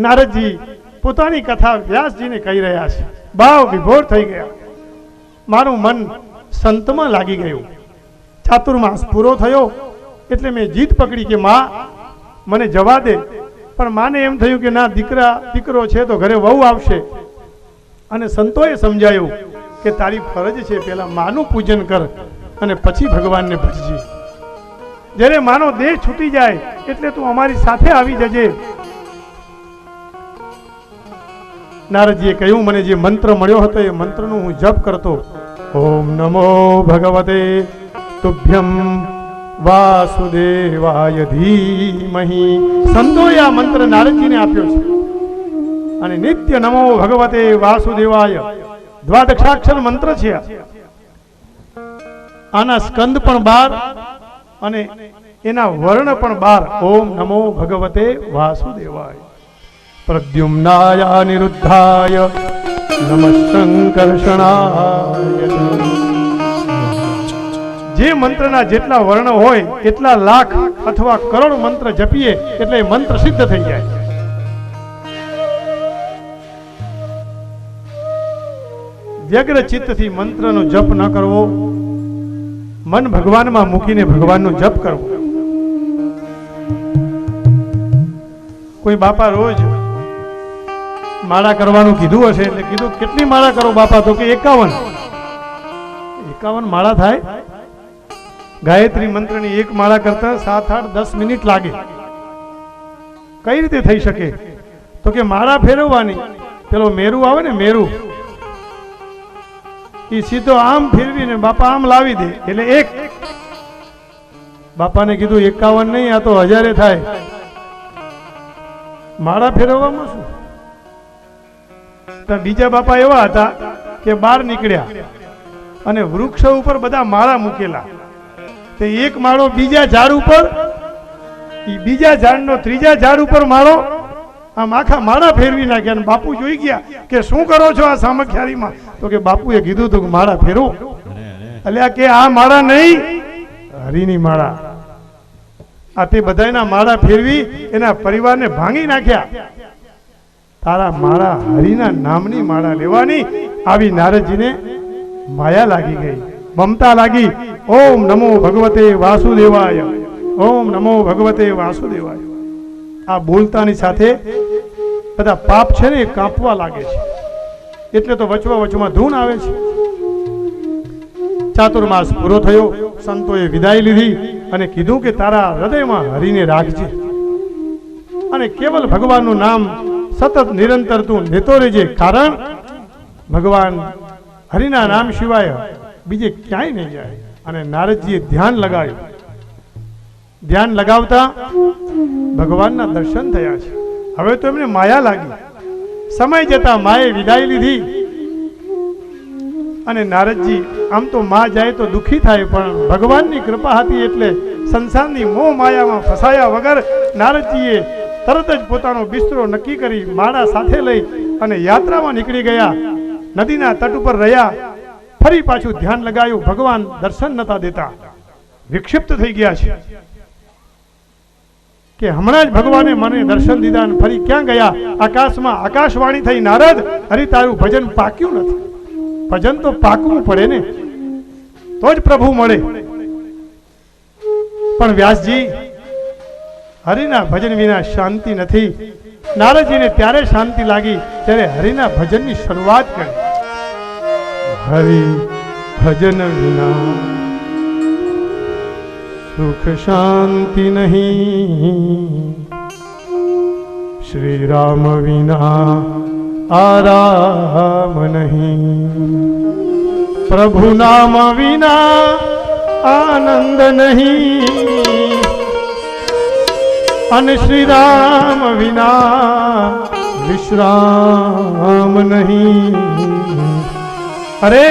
નારદજી પોતાની કથા વ્યાસજીને કહી રહ્યા છે. ભાવ વિભોર થઈ ગયા. મારું મન સંતમાં લાગી ગયું. ચાતુર્માસ પૂરો થયો એટલે મેં જીદ પકડી કે માં મને જવા દે. પણ માને એમ થયું કે ના, દીકરો છે તો ઘરે વહુ આવશે. અને સંતોએ સમજાયું કે તારી ફરજ છે પહેલા માનું પૂજન કર અને પછી ભગવાનને ભજજે. જ્યારે માનો દેહ છૂટી જાય એટલે તું અમારી સાથે આવી જજે. નારદજીએ કહ્યું, મને જે મંત્ર મળ્યો હતો એ મંત્રનું હું જપ કરતો. ઓમ નમો ભગવતે તુભ્યમ વાસુદેવાય ધીમહિ. સંતોએ આ મંત્ર નારદજીને આપ્યો છે. અને નિત્ય નમો ભગવતે વાસુદેવાય દ્વાદશાક્ષર મંત્ર છે. આના સ્કંદ પણ 12 અને એના વર્ણ પણ 12. ઓમ નમો ભગવતે વાસુદેવાય. પ્રદ્યુમ્નાય અનિરુદ્ધાય નમઃ સંકર્ષણાય. જે મંત્રના જેટલા વર્ણ હોય એટલા લાખ અથવા કરોડ મંત્ર જપીએ એટલે મંત્ર સિદ્ધ થઈ જાય. વ્યગ્ર ચિત્તથી મંત્રનો જપ ન કરવો, મન ભગવાનમાં મૂકીને ભગવાનનો જપ કરવો. કોઈ બાપા રોજ માળા કરવાનું કીધું હશે એટલે કીધું કેટલી માળા કરો બાપા? તો કે 51 માળા થાય. ગાયત્રી મંત્રની એક માળા કરતા 7, 8, 10 મિનિટ લાગે. કઈ રીતે થઈ શકે? તો કે માળા ફેરવવાની, પેલો મેરુ આવે ને, મેરુ એ સીધો આમ ફેરવીને બાપા આમ લાવી દે એટલે એક. બાપાને કીધું 51 નહીં, આ તો 1000 થાય. માળા ફેરવવામાં શું? તો બીજા બાપા એવા હતા કે બહાર નીકળ્યા અને વૃક્ષ ઉપર બધા માળા મૂકેલા. તે એક માળો બીજા ઝાડ ઉપર, બીજા ઝાડનો ત્રીજા ઝાડ ઉપર માળો, આમ આખા માળા ફેરવી નાખ્યા. અને બાપુ જોઈ ગયા કે શું કરો છો આ સામખ્યારીમાં? તો કે બાપુએ કીધું હતું કે માળા ફેરવો. એટલે કે આ માળા નહીં, હરિની માળા. આ તે બધાના માળા ફેરવી એના પરિવારને ભાંગી નાખ્યા. તારા માળા હરિના નામની માળા લેવાની. આવી નારદજીને માયા લાગી ગઈ, મમતા લાગી. ઓમ નમો ભગવતે વાસુદેવાય, ઓમ નમો ભગવતે વાસુદેવાય. આ બોલતાની સાથે બધા પાપ છે ને એ કાપવા લાગે છે. એટલે તો વચમાં ધૂન આવે છે. ચાતુર્માસ પૂરો થયો. સંતોએ વિદાય લીધી અને કીધું કે તારા હૃદયમાં હરિને રાખજે અને કેવલ ભગવાનનું નામ સતત નિરંતર તું લેતો રહેજે. કારણ ભગવાન હરિના નામ સિવાય બીજે ક્યાંય નહીં જાય. અને નારદજીએ ધ્યાન લગાવ્યું. ધ્યાન લગાવતા ભગવાનના દર્શન થયા છે. હવે તો એમને માયા લાગી. સમય જતા માએ વિદાય લીધી. અને નારદજી આમ તો માં જાય તો દુઃખી થાય, પણ ભગવાનની કૃપા હતી એટલે સંસારની મોહ માયામાં ફસાયા વગર નારદજીએ તરત જ પોતાનો બિસ્તરો નક્કી કરી માળા સાથે લઈ અને યાત્રામાં નીકળી ગયા. નદીના તટ ઉપર રહ્યા. ફરી પાછું ધ્યાન લગાવ્યું. ભગવાન દર્શન નતા દેતા, વિક્ષિપ્ત થઈ ગયા છે કે હમણાં જ ભગવાને મને દર્શન દીધા અને ફરી ક્યાં ગયા? આકાશમાં આકાશવાણી થઈ, નારદ, હરિ તારું ભજન પાક્યું નથી. ભજન તો પાકવું પડે ને, તો જ પ્રભુ મળે. પણ વ્યાસજી, હરિના ભજન વિના શાંતિ નથી. નારદજીને ત્યારે શાંતિ લાગી ત્યારે હરિના ભજનની શરૂઆત કરી. હરિ ભજન વિના સુખ શાંતિ નહીં, શ્રી રામ વિના આરામ નહીં, પ્રભુ નામ વિના આનંદ નહીં, અને શ્રી રામ વિના વિશ્રામ નહીં. અરે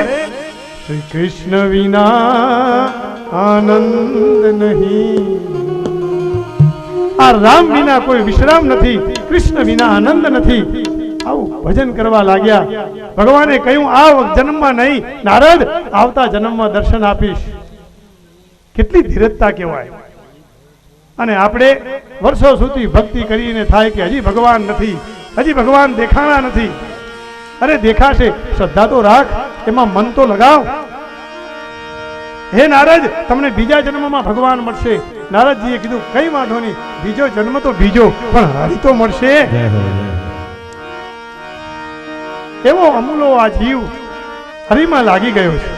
શ્રી કૃષ્ણ વિના આનંદ નહીં. આ રામ વિના કોઈ વિશ્રામ નથી, કૃષ્ણ વિના આનંદ નથી. આવું ભજન કરવા લાગ્યા. ભગવાને કહ્યું આ જન્મમાં નહીં નારદ, આવતા જન્મમાં દર્શન આપીશ. કેટલી ધીરજતા કહેવાય. અને આપણે વર્ષો સુધી ભક્તિ કરીને થાય કે હજી ભગવાન નથી, હજી ભગવાન દેખાણા નથી. અરે દેખાશે, શ્રદ્ધા તો રાખ, એમાં મન તો લગાવ. હે નારદ, તમને બીજા જન્મમાં ભગવાન મળશે. નારદજીએ કીધું કઈ વાંધો નહીં, બીજો જન્મ તો બીજો, પણ હરિ તો મળશે. એવો અમૂલો આ જીવ હરિમાં લાગી ગયો છે.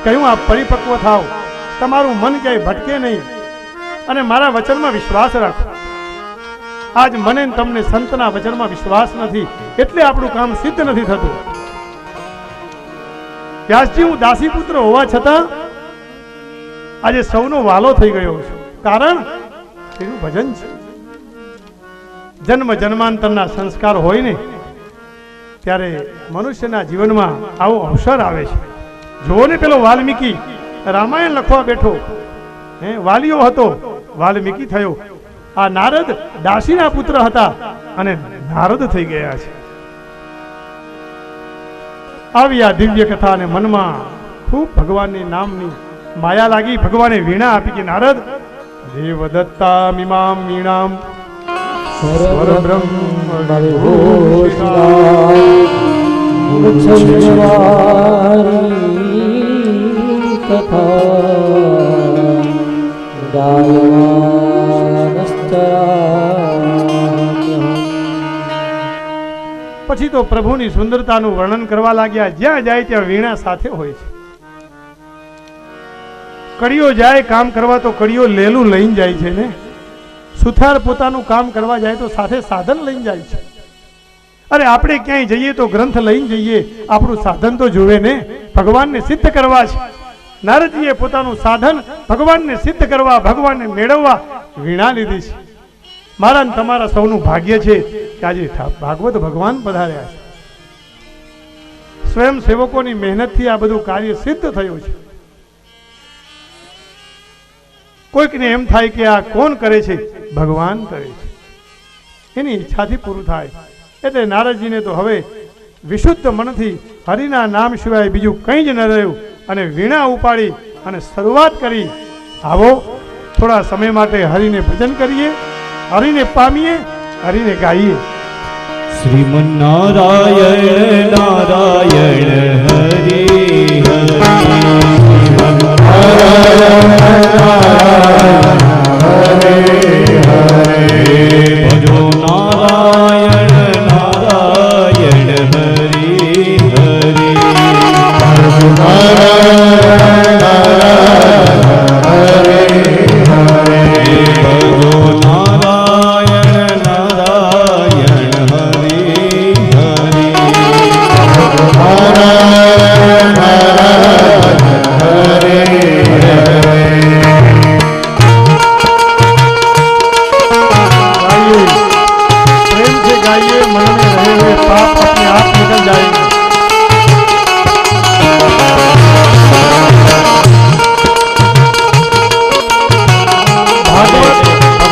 કહ્યું આપ પરિપક્વ થાવ, તમારું મન ક્યાંય ભટકે નહીં અને મારા વચનમાં વિશ્વાસ રાખો. આજ મને તમને સંતના વચનમાં વિશ્વાસ નથી એટલે આપણું કામ સિદ્ધ નથી થતું. વ્યાસજી, હું દાસી પુત્ર હોવા છતાં આજે સૌનો વાલો થઈ ગયો છું. કારણ એનું ભજન છે. જન્મ જન્માંતરના સંસ્કાર હોય ને ત્યારે મનુષ્યના જીવનમાં આવો અવસર આવે છે. જુઓ ને પેલો વાલ્મીકી રામાયણ લખવા બેઠો, વાલીઓ હતો, વાલ્મીકી થયો. આ નારદ દાસીના પુત્ર હતા અને નારદ થઈ ગયા છે. આવી આ દિવ્ય કથા અને મનમાં ખૂબ ભગવાનની નામની માયા લાગી. ભગવાને વીણા આપી કે નારદ, દેવદત્તા મિમામ વીણામ પછી તો પ્રભુની સુંદરતાનું વર્ણન કરવા લાગ્યા. જ્યાં જાય ત્યાં વીણા સાથે હોય છે. કડીઓ જાય કામ કરવા તો કડીઓ લેલું લઈને જાય છે ને. સુથાર પોતાનું કામ કરવા જાય તો સાથે સાધન લઈને જાય છે. અરે આપણે ક્યાંય જઈએ તો ગ્રંથ લઈને જઈએ, આપણું સાધન તો જોવે ને. ભગવાનને સિદ્ધ કરવા છે. નારદજીએ પોતાનું સાધન ભગવાનને સિદ્ધ કરવા, ભગવાનને મેળવવા વીણા લીધી છે. મારા તમારા સૌનું ભાગ્ય છે કે આજે ભાગવત ભગવાન પધાર્યા છે. સ્વયં સેવકોની મહેનતથી આ બધું કાર્ય સિદ્ધ થયું છે. કોઈકને એમ થાય કે આ કોણ કરે છે? ભગવાન કરે છે. એની ઈચ્છાથી પૂરું થાય. એટલે નારદજીને તો હવે વિશુદ્ધ મનથી હરિના નામ સિવાય બીજું કંઈ જ ન રહ્યું અને વીણા ઉપાડી અને શરૂઆત કરી. આવો થોડા સમય માટે હરિને ભજન કરીએ, હરિને પામીએ, હરિને ગાઈએ. શ્રીમન નારાયણ નારાયણ હરિ ભજો નારાયણ નારાયણ હરિ હરિ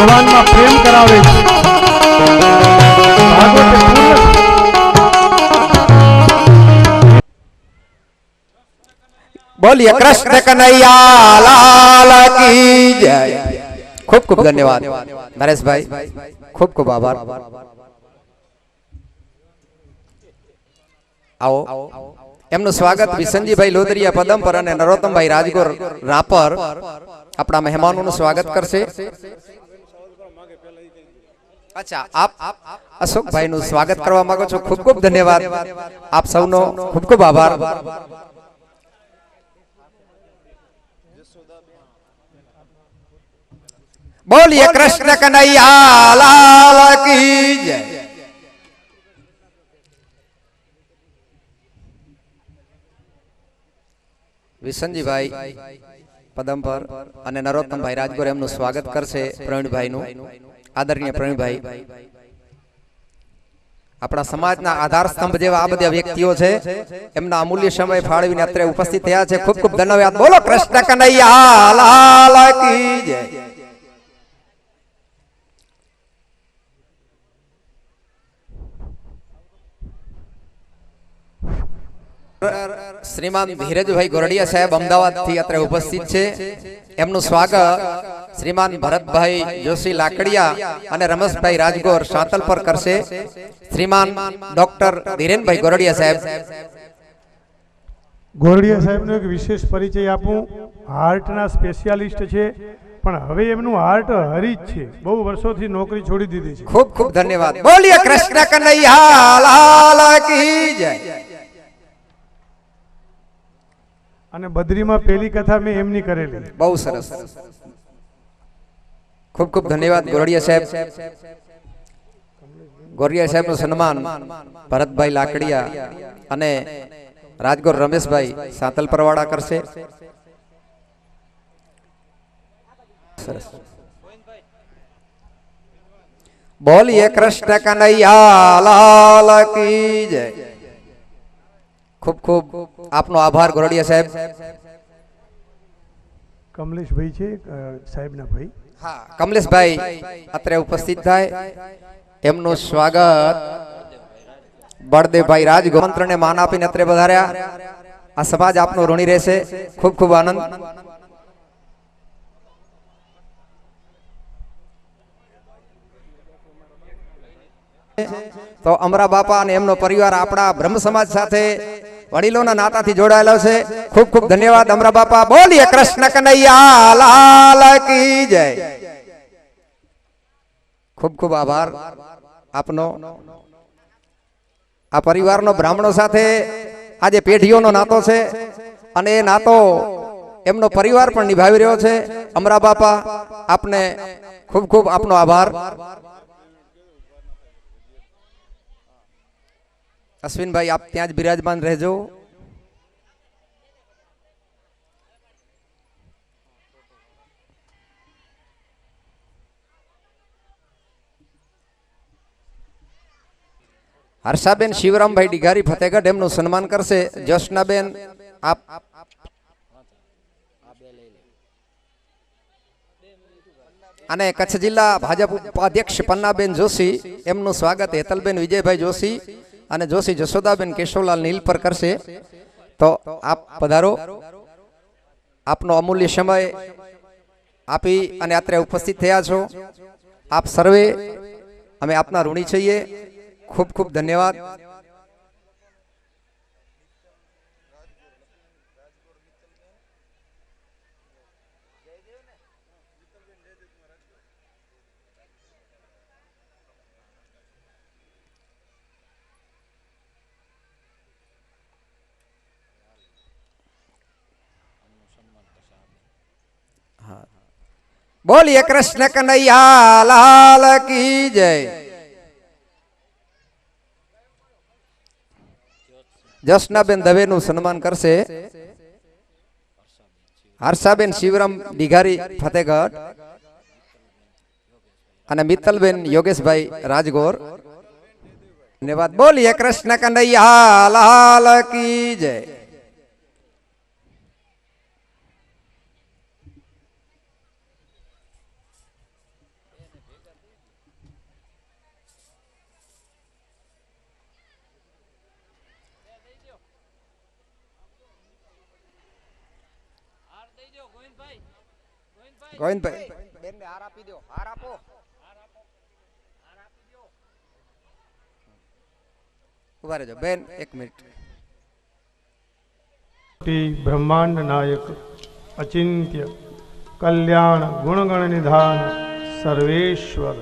ભગવાનમાં પ્રેમ કરાવે છે. બોલીએ કૃષ્ણ કનૈયા લાલ કી જય. ખૂબ ખૂબ ધન્યવાદ નરેશભાઈ, ખૂબ ખૂબ આભાર. આવો એમનું સ્વાગત વિસનજીભાઈ લોદરિયા પદમપર અને નરોત્તમભાઈ રાજગોર રાપર આપણા મહેમાનોનું સ્વાગત કરશે. અચ્છા, આપ અશોકભાઈ નું સ્વાગત કરવા માંગો છો? ખૂબ ખૂબ ધન્યવાદ. આપ સૌનો ખૂબ ખૂબ આભાર. બોલીએ કૃષ્ણ કનૈયા લાલ કી જય. વિસનજીભાઈ પદમપર અને નરોત્તમભાઈ રાજગોર એમનું સ્વાગત કરશે. પ્રવીણભાઈ નું, આદરણીય પ્રવીણભાઈ આપણા સમાજના આધાર સ્તંભ જેવા આ બધા વ્યક્તિઓ છે, એમના અમૂલ્ય સમય ફાળવીને અત્રે ઉપસ્થિત થયા છે. ખૂબ ખૂબ ધન્યવાદ. બોલો કૃષ્ણ કનૈયા લાલ કી જય. શ્રીમાન ધીરજભાઈ ગોરડિયા સાહેબ અમદાવાદ થી અત્રે ઉપસ્થિત છે. એમનું સ્વાગત શ્રીમાન ભરતભાઈ જોશી લાકડિયા અને રમેશભાઈ રાજગોર સાંતલ પર કરશે શ્રીમાન ડોક્ટર ધીરેનભાઈ ગોરડિયા સાહેબ. ગોરડિયા સાહેબનો એક વિશેષ પરિચય આપું. હાર્ટના સ્પેશિયાલિસ્ટ છે, પણ હવે એમનું હાર્ટ હરી જ છે. બહુ વર્ષોથી નોકરી છોડી દીધી છે. ખૂબ ખૂબ ધન્યવાદ. બોલીએ કૃષ્ણ કનૈયા લાલ કી જય. અને બદ્રીમાં પહેલી કથા મેં એમની કરેલી. બહુ સરસ. ખૂબ ખૂબ ધન્યવાદ ગોરડિયા સાહેબ. ગોરડિયા સાહેબનું સન્માન ભરતભાઈ લાકડિયા અને રાજગોર રમેશભાઈ સાંતલ પરવાડા કરશે. સરસ. બોલીએ કૃષ્ણ કનૈયા લાલ કી જય. ખૂબ ખૂબ આપનો આભાર ગોરડિયા સાહેબ. કમલેશભાઈ છે સાહેબના ભાઈ. હા, કમલેશભાઈ અત્રે ઉપસ્થિત થાય. એમનું સ્વાગત બળદેવભાઈ રાજગોમંત્રને માન આપીને અત્રે વધાર્યા. આ સમાજ આપનો ઋણી રહેશે. ખૂબ ખૂબ આનંદ. તો અમરા બાપા અને એમનો પરિવાર આપણા બ્રહ્મ સમાજ સાથે વડીલોના નાતાથી જોડાયેલો છે. ખૂબ ખૂબ ધન્યવાદ અમરા બાપા. બોલીએ કૃષ્ણ કનૈયા લાલ કી જય. ખૂબ ખૂબ આભાર આપનો. આ પરિવારનો બ્રાહ્મણો સાથે આજે પેઢીઓનો નાતો છે અને એ નાતો એમનો પરિવાર પણ નિભાવી રહ્યો છે. અમરા બાપા આપને ખૂબ ખૂબ આપનો આભાર. અશ્વિનભાઈ આપ ત્યાં જ બિરાજમાન રહેજો. હર્ષાબેન શિવરામભાઈ ડીઘારી ફતેગઢ એમનું સન્માન કરશે. જ્યોત્સનાબેન આપ અને કચ્છ જિલ્લા ભાજપ ઉપાધ્યક્ષ પન્નાબેન જોશી એમનું સ્વાગત હેતલબેન વિજયભાઈ જોશી અને જોશી જશોદાબેન કેશવલાલ નીલ પર કરશે. તો આપ પધારો. આપનો અમૂલ્ય સમય આપી અને અત્રે ઉપસ્થિત થયા છો. આપ સર્વે અમે આપના ઋણી છીએ. ખૂબ ખૂબ ધન્યવાદ. બોલીએ કૃષ્ણ કનૈયા લાલ કી જય. જ્યોત્સનાબેન દવેનું સન્માન કરશે હર્ષાબેન શિવરામ ડીઘારી ફતેગઢ અને મિત્તલબેન યોગેશભાઈ રાજગોર. ધન્યવાદ. બોલીએ કૃષ્ણ કનૈયા લાલ કી જય. ગોવિંદભાઈ બેનને હાર આપી દો. હાર આપો. ઉભા રહેજો બેન, એક મિનિટ. બ્રહ્માંડ નાયક અચિંત્ય કલ્યાણ ગુણગણ નિધાન સર્વેશ્વર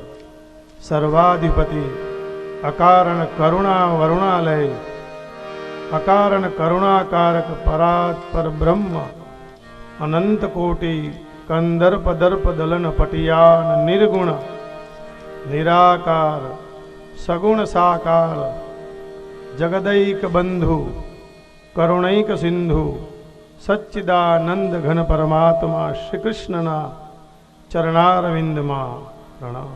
સર્વાધિપતિ અકારણ કરુણા વરુણાલય અકારણ કરુણાકારક પરાત્પર બ્રહ્મ અનંત કોટી કંદર્પ દર્પ દલન પટિયાન નિર્ગુણ નિરાકાર સગુણ સાકાર જગદૈક બંધુ કરુણૈક સિંધુ સચ્ચિદાનંદ ઘન પરમાત્મા શ્રી કૃષ્ણના ચરણારવિંદમાં પ્રણામ.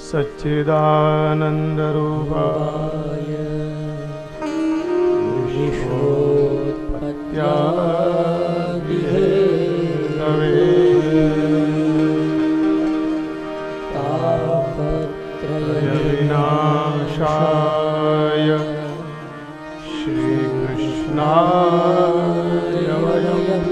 સચ્ચિદાનંદ રૂપાય વિનાશાય શ્રી કૃષ્ણાય વયમ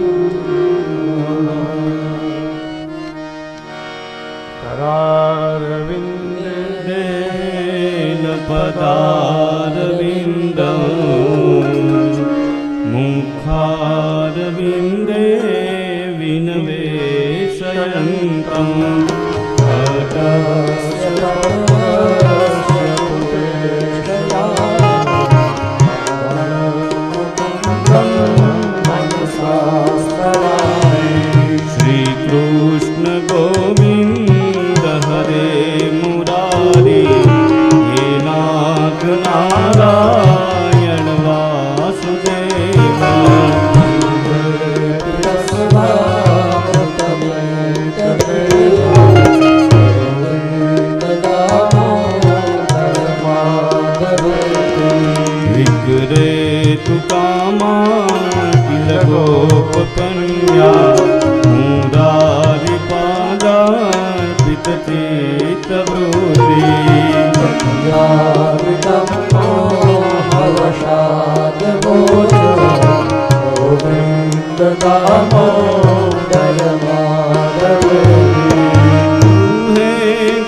पदारविन्दं मुखारविन्दे विनवेशयन्तं श्रीकृष्ण गोविन्द हरे मुरारी हे नाथ नारायण वासुदेव विग्रे तु कामा किल गोपकन्या मुरारी पादार्पित चित्तवृत्ति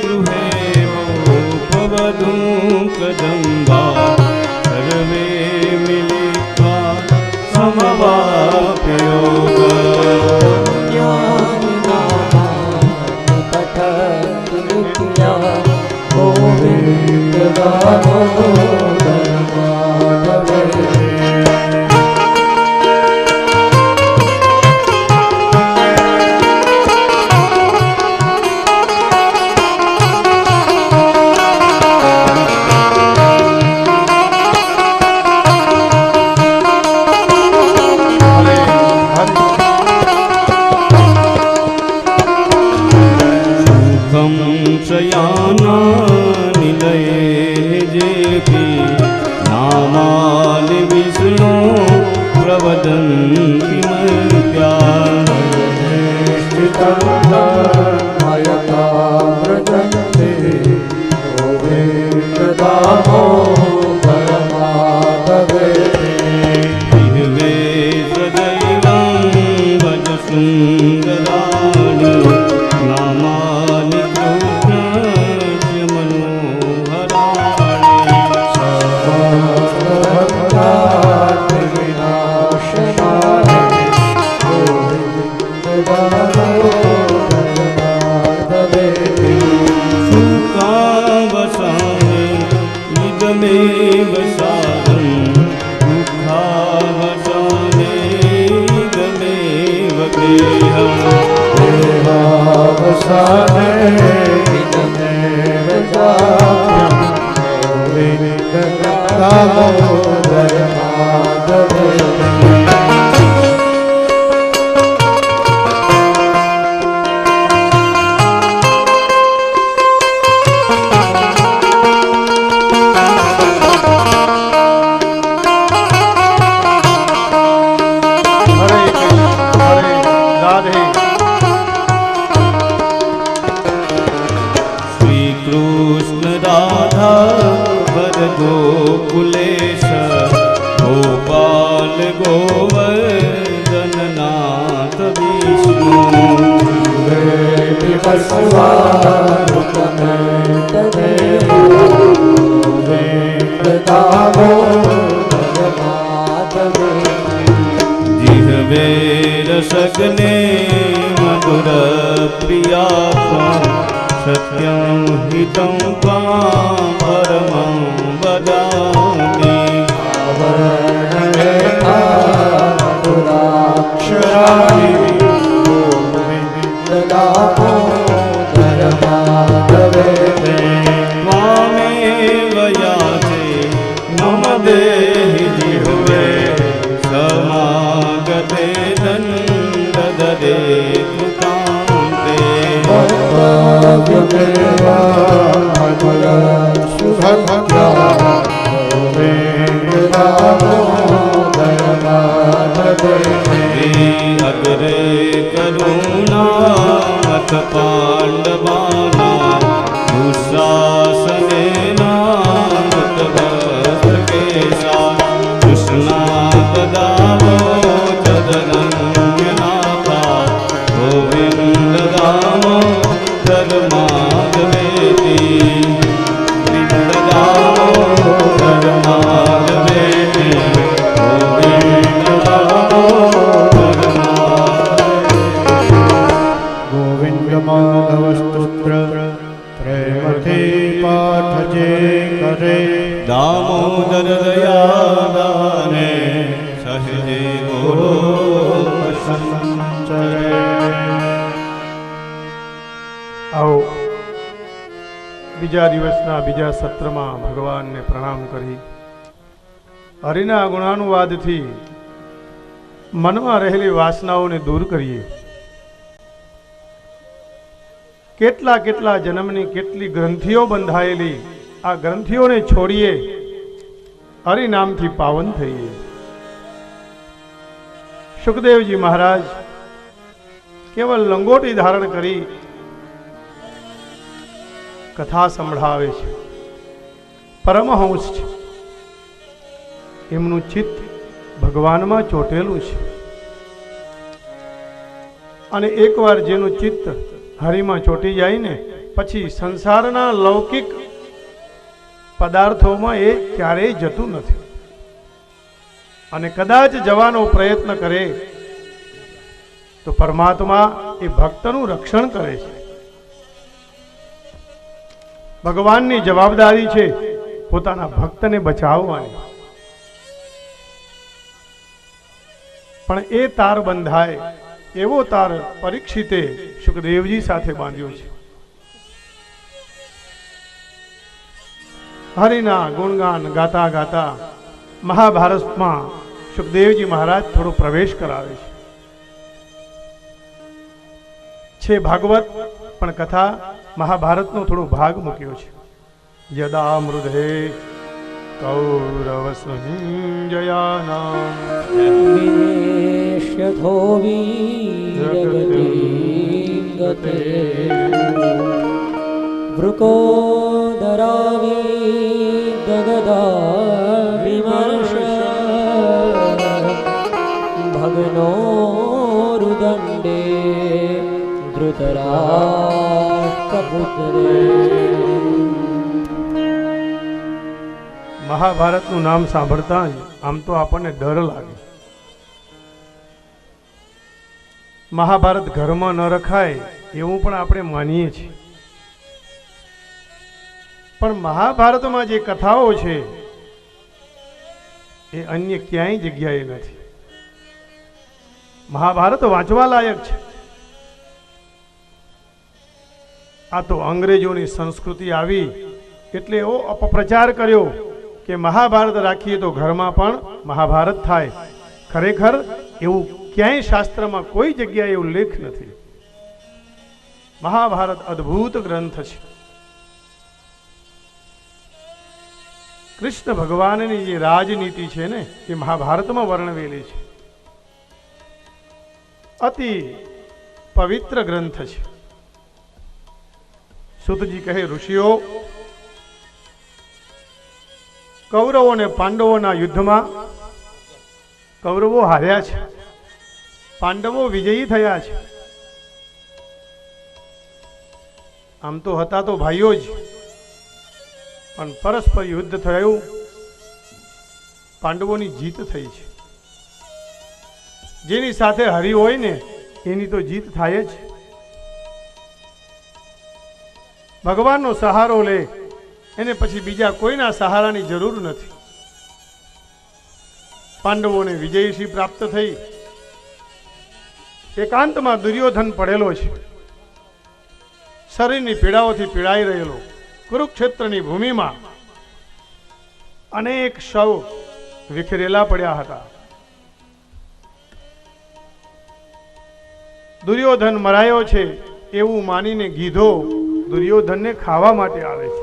गृहे गोपवधू कदम्बा सर्वे मिलित्वा समवाप्य शयाना निलये जेपि नामानि विष्णु प्रवदन्ति मर्त्या जिह्वे सदैवं भज सुन्दराणि नामानि कृष्णस्य सुखावसाने इदमेव सारं दुःखावसाने इदमेव गेयम् देहावसाने इदमेव जातं गोविन्द दामोदर माधव कृष्ण राधा वर गोकुलेश गोपाल गोवर्धन नाथ विष्णु जिह्वे रसग्ने मधुर प्रिया सत्यं हितं त्वां परमं वदामि आवरणेताक्षराणि गोविन्द दामोदर माधवेति त्वामेव याचे मम देहि जिह्वे समागते दण्डदे कृतान्ते भक्तव्यमेव બીજા દિવસના બીજા સત્રમાં ભગવાનને પ્રણામ કરી હરિના ગુણાનુવાદથી મનમાં રહેલી વાસનાઓને દૂર કરીએ. કેટલા કેટલા જન્મની કેટલી ગ્રંથિઓ બંધાયેલી આ ગ્રંથિઓને છોડીએ, હરિનામથી પાવન થઈએ. સુખદેવજી મહારાજ કેવલ લંગોટી ધારણ કરી કથા સંભળાવે છે. પરમહંસ છે, એમનું ચિત્ત ભગવાનમાં ચોટેલું છે. અને એકવાર જેનું ચિત્ત હરિમાં ચોટી જાય ને પછી સંસારના લૌકિક પદાર્થોમાં એ ક્યારેય જતું નથી. અને કદાચ જવાનો પ્રયત્ન કરે તો પરમાત્મા એ ભક્તનું રક્ષણ કરે છે. ભગવાનની જવાબદારી છે પોતાના ભક્તને બચાવવાની. પણ એ તાર બંધાય એવો તાર પરીક્ષિતે સુખદેવજી સાથે બાંધ્યો છે. હરિના ગુણગાન ગાતા ગાતા મહાભારતમાં સુખદેવજી મહારાજ થોડો પ્રવેશ કરાવે છે. ભાગવત પણ કથા મહાભારતનો થોડો ભાગ મૂક્યો છે. યદા મૃધે કૌરવ સંજયાનામ વિનેશ્યથો વીરગતિં ગતે વૃકોદરાવિદગદા વિમર્શ ભગનો રુદંડે ધૃતરાષ્ટ્રપુત્રે. મહાભારતનું નામ સાંભળતા જ આમ તો આપણને ડર લાગે. મહાભારત ઘરમાં ન રખાય એવું પણ આપણે માનીએ છીએ. પણ મહાભારતમાં જે કથાઓ છે એ અન્ય ક્યાંય જગ્યાએ નથી. મહાભારત વાંચવા લાયક છે. આ તો અંગ્રેજોની સંસ્કૃતિ આવી એટલે એવો અપપ્રચાર કર્યો કે મહાભારત રાખીએ તો ઘરમાં પણ મહાભારત થાય. ખરેખર એવું ક્યાંય શાસ્ત્રમાં કોઈ જગ્યાએ ઉલ્લેખ નથી. મહાભારત અદ્ભુત ગ્રંથ છે. કૃષ્ણ ભગવાનની જે રાજનીતિ છે ને એ મહાભારતમાં વર્ણવેલી છે. અતિ પવિત્ર ગ્રંથ છે. સુતજી કહે, ઋષિઓ, કૌરવો અને પાંડવોના યુદ્ધમાં કૌરવો હાર્યા છે, પાંડવો વિજયી થયા છે. આમ તો હતા તો ભાઈઓ જ, પણ પરસ્પર યુદ્ધ થયું, પાંડવોની જીત થઈ છે. જેની સાથે હરિ હોય ને એની તો જીત થાય જ. ભગવાનનો સહારો લે એને પછી બીજા કોઈના સહારાની જરૂર નથી. પાંડવોને વિજયશ્રી પ્રાપ્ત થઈ. એકાંતમાં દુર્યોધન પડેલો છે, શરીરની પીડાઓથી પીડાઈ રહેલો. કુરુક્ષેત્રની ભૂમિમાં અનેક શવ વિખરેલા પડ્યા હતા. દુર્યોધન મરાયો છે એવું માનીને ગીધો દુર્યોધનને ખાવા માટે આવે છે.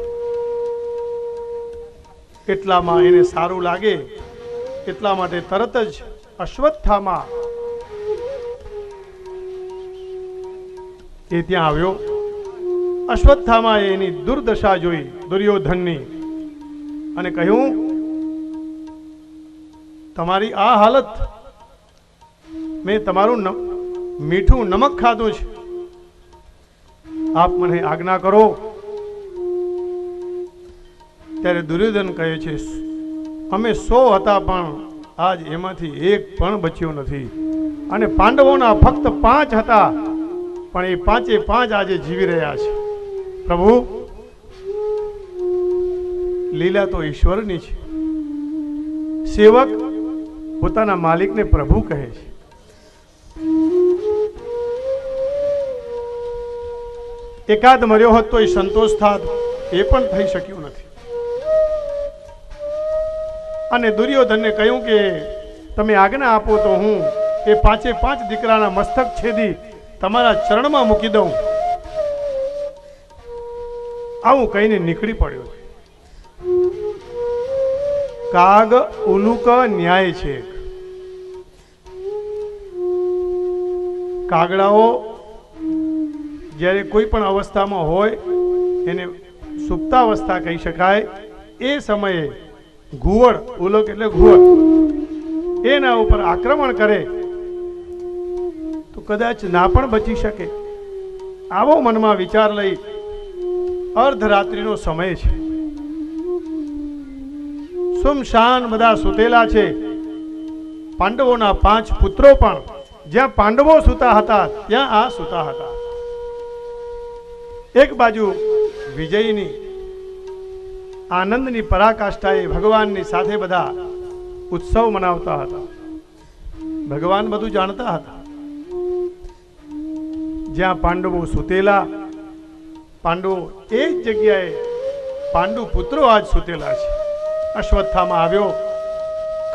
એટલામાં એને સારું લાગે એટલા માટે તરત જ અશ્વત્થામા એ ત્યાં આવ્યો. અશ્વત્થામાએ એની દુર્દશા જોઈ દુર્યોધનની અને કહ્યું, તમારી આ હાલત, મેં તમારું મીઠું નમક ખાધું છે, આપ મને આજ્ઞા કરો. ત્યારે દુર્યોધન કહે છે, અમે 100 હતા પણ આજ એમાંથી એક પણ બચ્યો નથી. અને પાંડવોના ફક્ત 5 હતા પણ એ 5 આજે જીવી રહ્યા છે. પ્રભુ, લીલા તો ઈશ્વરની છે. સેવક પોતાના માલિકને પ્રભુ કહે છે. એકાદ મર્યો હોત તો એ સંતોષ થાત, એ પણ થઈ શક્યું નથી. અને દુર્યોધનને કહ્યું કે તમે આજ્ઞા આપો તો હું એ 5 દીકરાના મસ્તક છેદી તમારા ચરણમાં મૂકી દઉં. આવું કહીને નીકળી પડ્યો. કાગ ઉલુક ન્યાય છે. કાગડાઓ જ્યારે કોઈ પણ અવસ્થામાં હોય એને સુપ્તાવસ્થા કહી શકાય. એ સમયે ઘુવડ, ઉલક એટલે ઘુવડ, એના ઉપર આક્રમણ કરે તો કદાચ ના પણ બચી શકે. આવો મનમાં વિચાર લઈ અર્ધરાત્રિનો સમય છે, સુમશાન બધા સૂતેલા છે. પાંડવોના 5 પુત્રો પણ જ્યાં પાંડવો સૂતા હતા ત્યાં આ સૂતા હતા. એક બાજુ વિજયની આનંદની પરાકાષ્ઠાએ ભગવાનની સાથે બધા ઉત્સવ મનાવતા હતા. ભગવાન બધું જાણતા હતા. જ્યાં પાંડવો સૂતેલા, પાંડવો એ જ જગ્યાએ પાંડુ પુત્રો આજ સૂતેલા છે. અશ્વત્થામાં આવ્યો,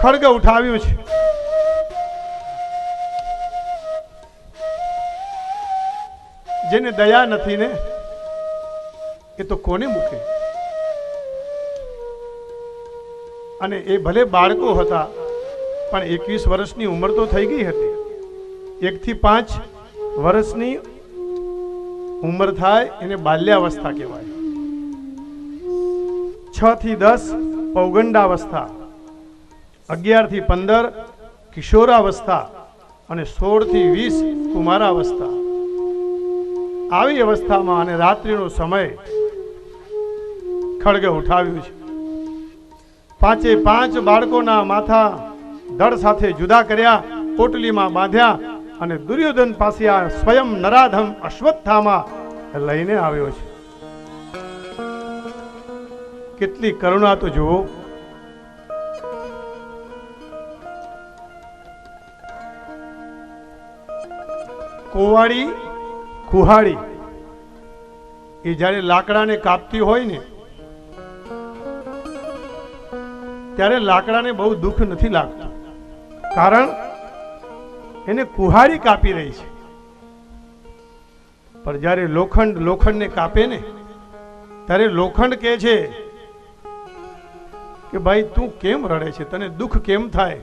ખડગ ઉઠાવ્યું છે. જેને દયા નથી ને એ તો કોને મૂકે. અને એ ભલે બાળકો હતા પણ 21 વર્ષની ઉંમર તો થઈ ગઈ હતી. 1 થી 5 વર્ષની ઉંમર થાય એને બાલ્યાવસ્થા કહેવાય. 6 થી 10 પૌગંડાવસ્થા, 11 થી 15 કિશોરાવસ્થા અને 16 થી 20 કુમારાવસ્થા. આવી અવસ્થામાં અને રાત્રિનો સમય ખડગે ઉઠાવ્યું છે. 5 બાળકોના માથા ધડ સાથે જુદા કર્યા, પોટલીમાં બાંધ્યા અને દુર્યોધન પાસે આ સ્વયં નરાધમ અશ્વત્થામાં લઈને આવ્યો છે. કેટલી કરુણા તો જુઓ. કુવાડી કુહાડી એ જ્યારે લાકડાને કાપતી હોય ને ત્યારે લાકડાને બહુ દુઃખ નથી લાગતું, કારણ એને કુહાડી કાપી રહી છે. પણ જ્યારે લોખંડને કાપે ને ત્યારે લોખંડ કહે છે કે ભાઈ તું કેમ રડે છે, તને દુઃખ કેમ થાય?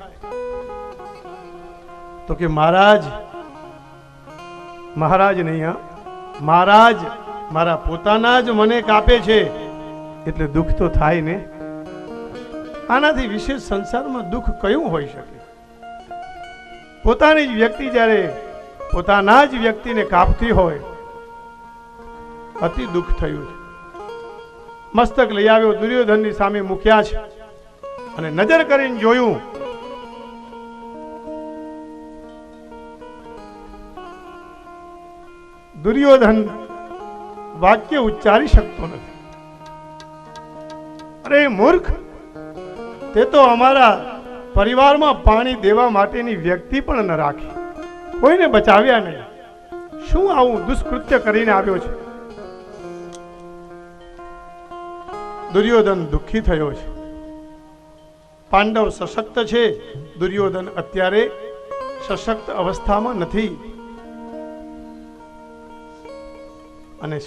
તો કે મહારાજ નહીં, મહારાજ મારા પોતાના જ મને કાપે છે એટલે દુઃખ તો થાય ને. આનાથી વિશેષ સંસારમાં દુઃખ કયું હોઈ શકે? પોતાની જ વ્યક્તિ જ્યારે પોતાના જ વ્યક્તિને કાપતી હોય, અતિ દુઃખ થયું છે. મસ્તક લઈ આવ્યો, દુર્યોધનની સામે મૂક્યા છે અને નજર કરીને જોયું. દુર્યોધન વાક્ય ઉચ્ચારી શકતો નથી. અરે મૂર્ખ, તે તો અમારા પરિવારમાં પાણી દેવા માટેની વ્યક્તિ પણ ન રાખી, કોઈને બચાવ્યા નહીં. શું આવું દુષ્કૃત્ય કરીને આવ્યો છે? દુર્યોધન દુઃખી થયો છે. પાંડવ સશક્ત છે, દુર્યોધન અત્યારે સશક્ત અવસ્થામાં નથી. અને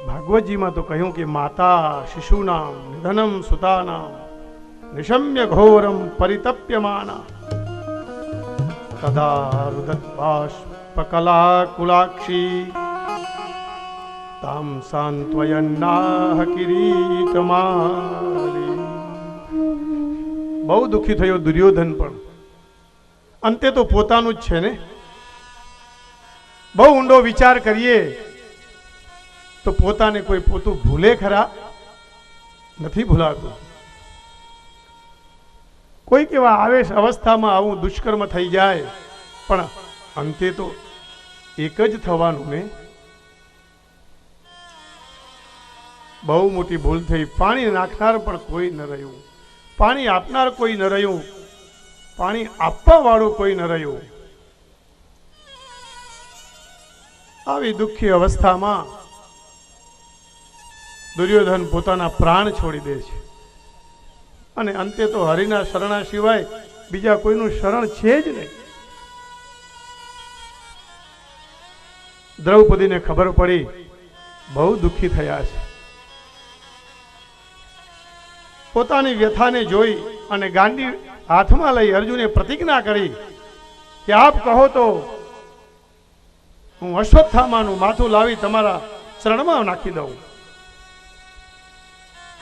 ભાગવતજીમાં તો કહ્યું કે માતા શિશુનામ નિધનમ સુતાનામ નિશમ્ય ઘોરમ પરિતપ્યમાના તદા રુદત્બાષ્પકલા કુલાક્ષી તામ સાંત્વયન્નાહ કિરીટમાલી. બહુ દુઃખી થયો દુર્યોધન પણ. અંતે તો પોતાનું જ છે ને. બહુ ઊંડો વિચાર કરીએ તો પોતાને કોઈ પોતું ભૂલે ખરા? નથી ભૂલાતું. કોઈક એવા આવેશ અવસ્થામાં આવું દુષ્કર્મ થઈ જાય, પણ અંતે તો એક જ થવાનું ને. બહુ મોટી ભૂલ થઈ. પાણી નાખનાર પણ કોઈ ન રહ્યું, પાણી આપનાર કોઈ ન રહ્યું, પાણી આપવા વાળું કોઈ ન રહ્યું. આવી દુઃખી અવસ્થામાં દુર્યોધન પોતાના પ્રાણ છોડી દે છે અને અંતે તો હરિના શરણા સિવાય બીજા કોઈનું શરણ છે જ નહીં. દ્રૌપદીને ખબર પડી, બહુ દુઃખી થયા છે. પોતાની વ્યથાને જોઈ અને ગાંડી હાથમાં લઈ અર્જુને પ્રતિજ્ઞા કરી કે આપ કહો તો હું અશ્વત્થામાનું માથું લાવી તમારા ચરણમાં નાખી દઉં.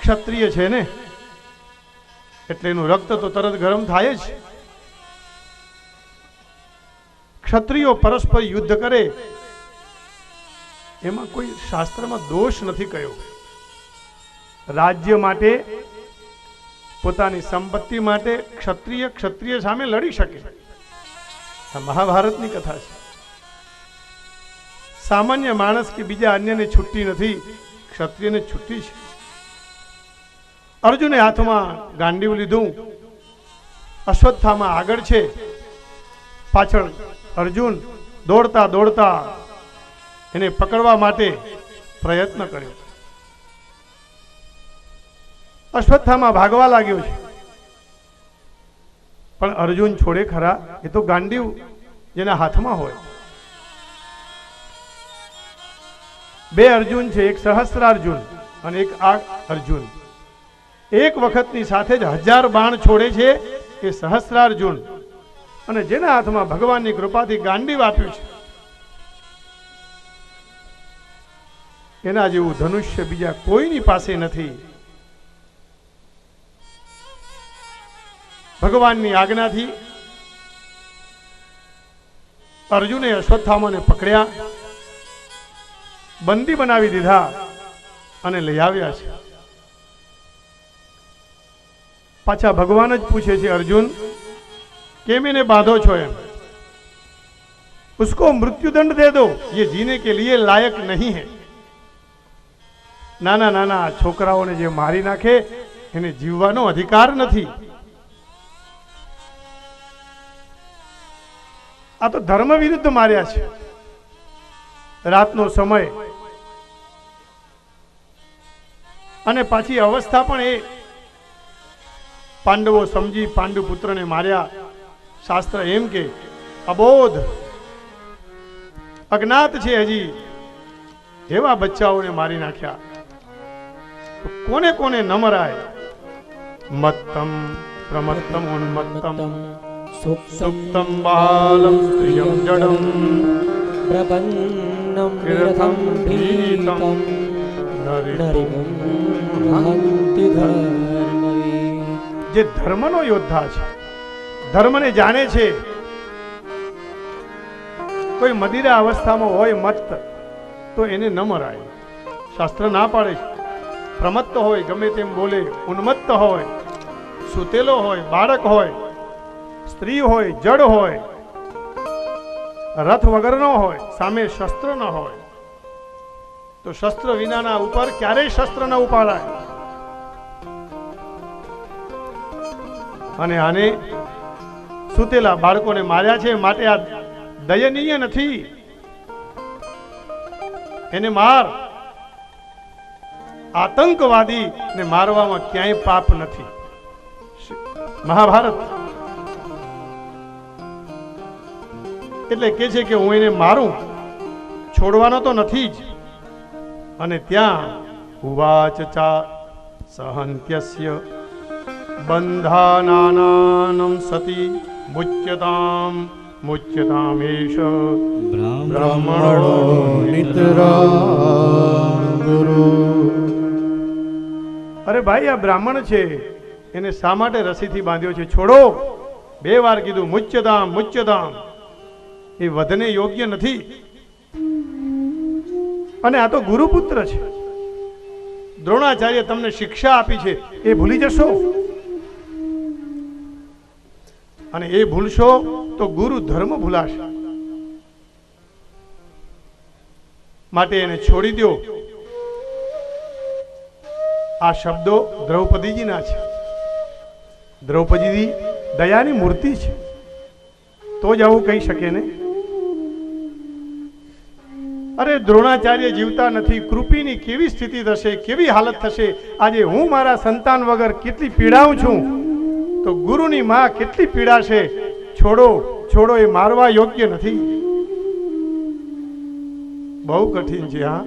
ક્ષત્રિય છે ને એટલે એનું રક્ત તો તરત ગરમ થાય જ. ક્ષત્રિયો પરસ્પર યુદ્ધ કરે એમાં કોઈ શાસ્ત્રમાં દોષ નથી કહ્યો. રાજ્ય માટે, પોતાની સંપત્તિ માટે ક્ષત્રિય સામે લડી શકે. આ મહાભારતની કથા છે. સામાન્ય માણસ કે બીજા અન્યને છૂટતી નથી, ક્ષત્રિયને છૂટી છે. અર્જુને હાથમાં ગાંડીવ લીધું. અશ્વત્થામાં આગળ છે, પાછળ અર્જુન દોડતા દોડતા એને પકડવા માટે પ્રયત્ન કર્યો. અશ્વત્થામાં ભાગવા લાગ્યો છે, પણ અર્જુન છોડે ખરા? એ તો ગાંડીવ જેના હાથમાં હોય. બે અર્જુન છે, એક સહસ્ત્રાર્જુન અને એક આ અર્જુન. એક વખતની સાથે જ 1000 બાણ છોડે છે એ સહસ્ત્રાર્જુન, અને જેના હાથમાં ભગવાનની કૃપાથી ગાંડીવ આપ્યું છે એના જેવું ધનુષ્ય બીજા કોઈની પાસે નથી. ભગવાનની આજ્ઞાથી અર્જુને અશ્વત્થામાને પકડ્યા, બંદી બનાવી દીધા અને લઈ આવ્યા છે. પાછા ભગવાન જ પૂછે છે, અર્જુન કેમ એને બાંધો છો? એમ उसको मृत्युदंड दे दो, ये जीने के लिए लायक नहीं है. નાના નાના છોકરાઓને જે મારી નાખે એને જીવવાનો અધિકાર નથી. આ તો ધર્મ વિરુદ્ધ માર્યા છે. રાતનો સમય અને પાછી અવસ્થા પણ એ પાંડવો સમજી પાંડુ પુત્રને માર્યા. શાસ્ત્ર એમ કે અબોધ અજ્ઞાત છે હજી, એવા બચ્ચાઓને મારી નાખ્યા. તો કોને કોને ન મરાય? મત્તમ પ્રમત્તમ ઉન્મત્તમ સુપ્તમ બાલમ સ્ત્રિયમ જડમ પ્રપન્નમ વિરથમ ભીતમ નરિમું હંતિ ધર્મવીર. જે ધર્મનો યોદ્ધા છે, ધર્મને જાણે છે. કોઈ મદિરા અવસ્થામાં હોય મત્ત તો એને ન મરાય. શાસ્ત્ર ના પાડે છે. પ્રમત્ત હોય, ગમે તેમ બોલે, ઉન્મત્ત હોય, સુતેલો હોય, બાળક હોય, સ્ત્રી હોય, જડ હોય, રથ વગરનો હોય, સામે શસ્ત્ર ન હોય, તો શસ્ત્ર વિનાના ઉપર ક્યારેય શસ્ત્ર ન ઉપાડાય. અને આને સુતેલા બાળકોને માર્યા છે માટે આ દયનીય નથી. એને માર. આતંકવાદી ને મારવામાં ક્યાંય પાપ નથી. મહાભારત એટલે કે છે કે હું એને મારું, છોડવાનો તો નથી જ. અને ત્યાં ઉવાચ ચા સહંત્યસ્ય બંધાનાનામ સતી મુચ્યતામ મુચ્યતામેશ બ્રાહ્મણો નિતરામ ગુરુ. અરે ભાઈ, આ બ્રાહ્મણ છે, એને શા માટે રસીથી બાંધ્યો છે? છોડો. 2 વાર કીધું, મુચ્યતામ મુચ્યતામ. એ વધને યોગ્ય નથી. અને આ તો ગુરુપુત્ર છે. દ્રોણાચાર્ય તમને શિક્ષા આપી છે એ ભૂલી જશો, અને એ ભૂલશો તો ગુરુ ધર્મ ભૂલાશે. માટે એને છોડી દો. આ શબ્દો દ્રૌપદીજીના છે. દ્રૌપદીજી દયાની મૂર્તિ છે, તો જ આવું કહી શકે ને. અરે દ્રોણાચાર્ય જીવતા નથી, કૃપિની કેવી સ્થિતિ થશે, કેવી હાલત થશે. આજે હું મારા સંતાન વગર કેટલી પીડાઉં છું, તો ગુરુની માં કેટલી પીડાશે. છોડો છોડો, એ મારવા યોગ્ય નથી. બહુ કઠિન છે. હા,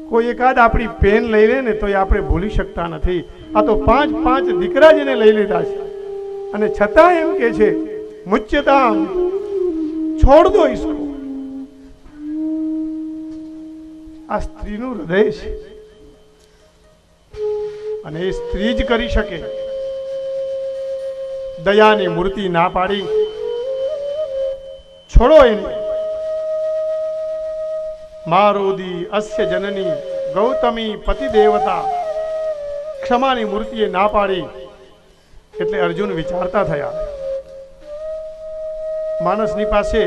કોઈ એકાદ આપણી પેન લઈ લે ને તો એ આપણે ભૂલી શકતા નથી. આ તો 5 દીકરા જેને લઈ લીધા છે, અને છતાં એમ કે છે મુચ્યતામ, છોડ દો इसको. આ સ્ત્રીનું હૃદય છે, અને એ સ્ત્રી જ કરી શકે. દયાની મૂર્તિ ના પાડી, છોડો એને. મારોદી અસ્ય જનની ગૌતમી પતિ દેવતા, ક્ષમાની મૂર્તિએ ના પાડી. એટલે અર્જુન વિચારતા થયા, માણસની પાસે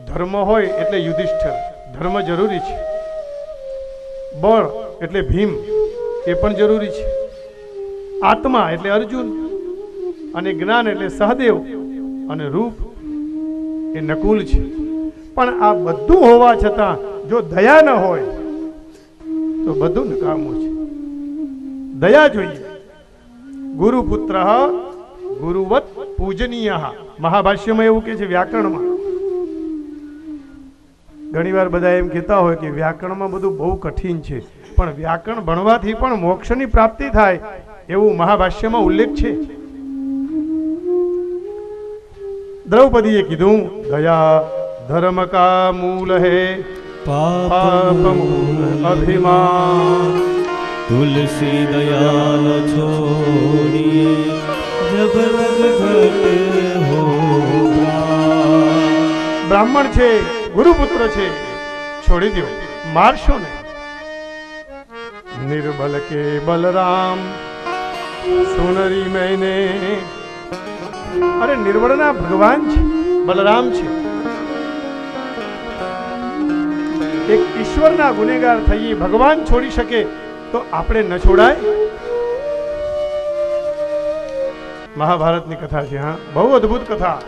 ધર્મ હોય એટલે યુધિષ્ઠિર, ધર્મ જરૂરી છે. બળ એટલે ભીમ, એ પણ જરૂરી છે. આત્મા એટલે અર્જુન, અને જ્ઞાન એટલે સહદેવ, અને રૂપ એ નકુલ છે. પણ આ બધું હોવા છતાં જો દયા ન હોય તો બધું નકામું છે. દયા જોઈએ. ગુરુપુત્ર ગુરુવત પૂજનીય, મહાભાષ્યમાં એવું કે છે. વ્યાકરણમાં ઘણીવાર બધા એમ કહેતા હોય કે વ્યાકરણમાં બધું બહુ કઠિન છે, પણ વ્યાકરણ ભણવાથી પણ મોક્ષની પ્રાપ્તિ થાય એવું મહાભાષ્યમાં ઉલ્લેખ છે. દ્રૌપદીએ કીધું, દયા ધર્મ કા મૂલ હે, પાપ મૂલ અભિમાન. तुलसी दयाल छोड़िए जब तक घट हो प्राण। બ્રાહ્મણ છે, ગુરુપુત્ર છે, છોડી દો, મારશો ને. નિર્બલ કે બલરામ સુનરી મેને. અરે નિર્બળના ભગવાન છે, બલરામ છે. એક ઈશ્વરના ગુનેગાર થઈ ભગવાન છોડી શકે તો આપણે ન છોડાય. મહાભારતની કથા છે. હા, બહુ અદ્ભુત કથા,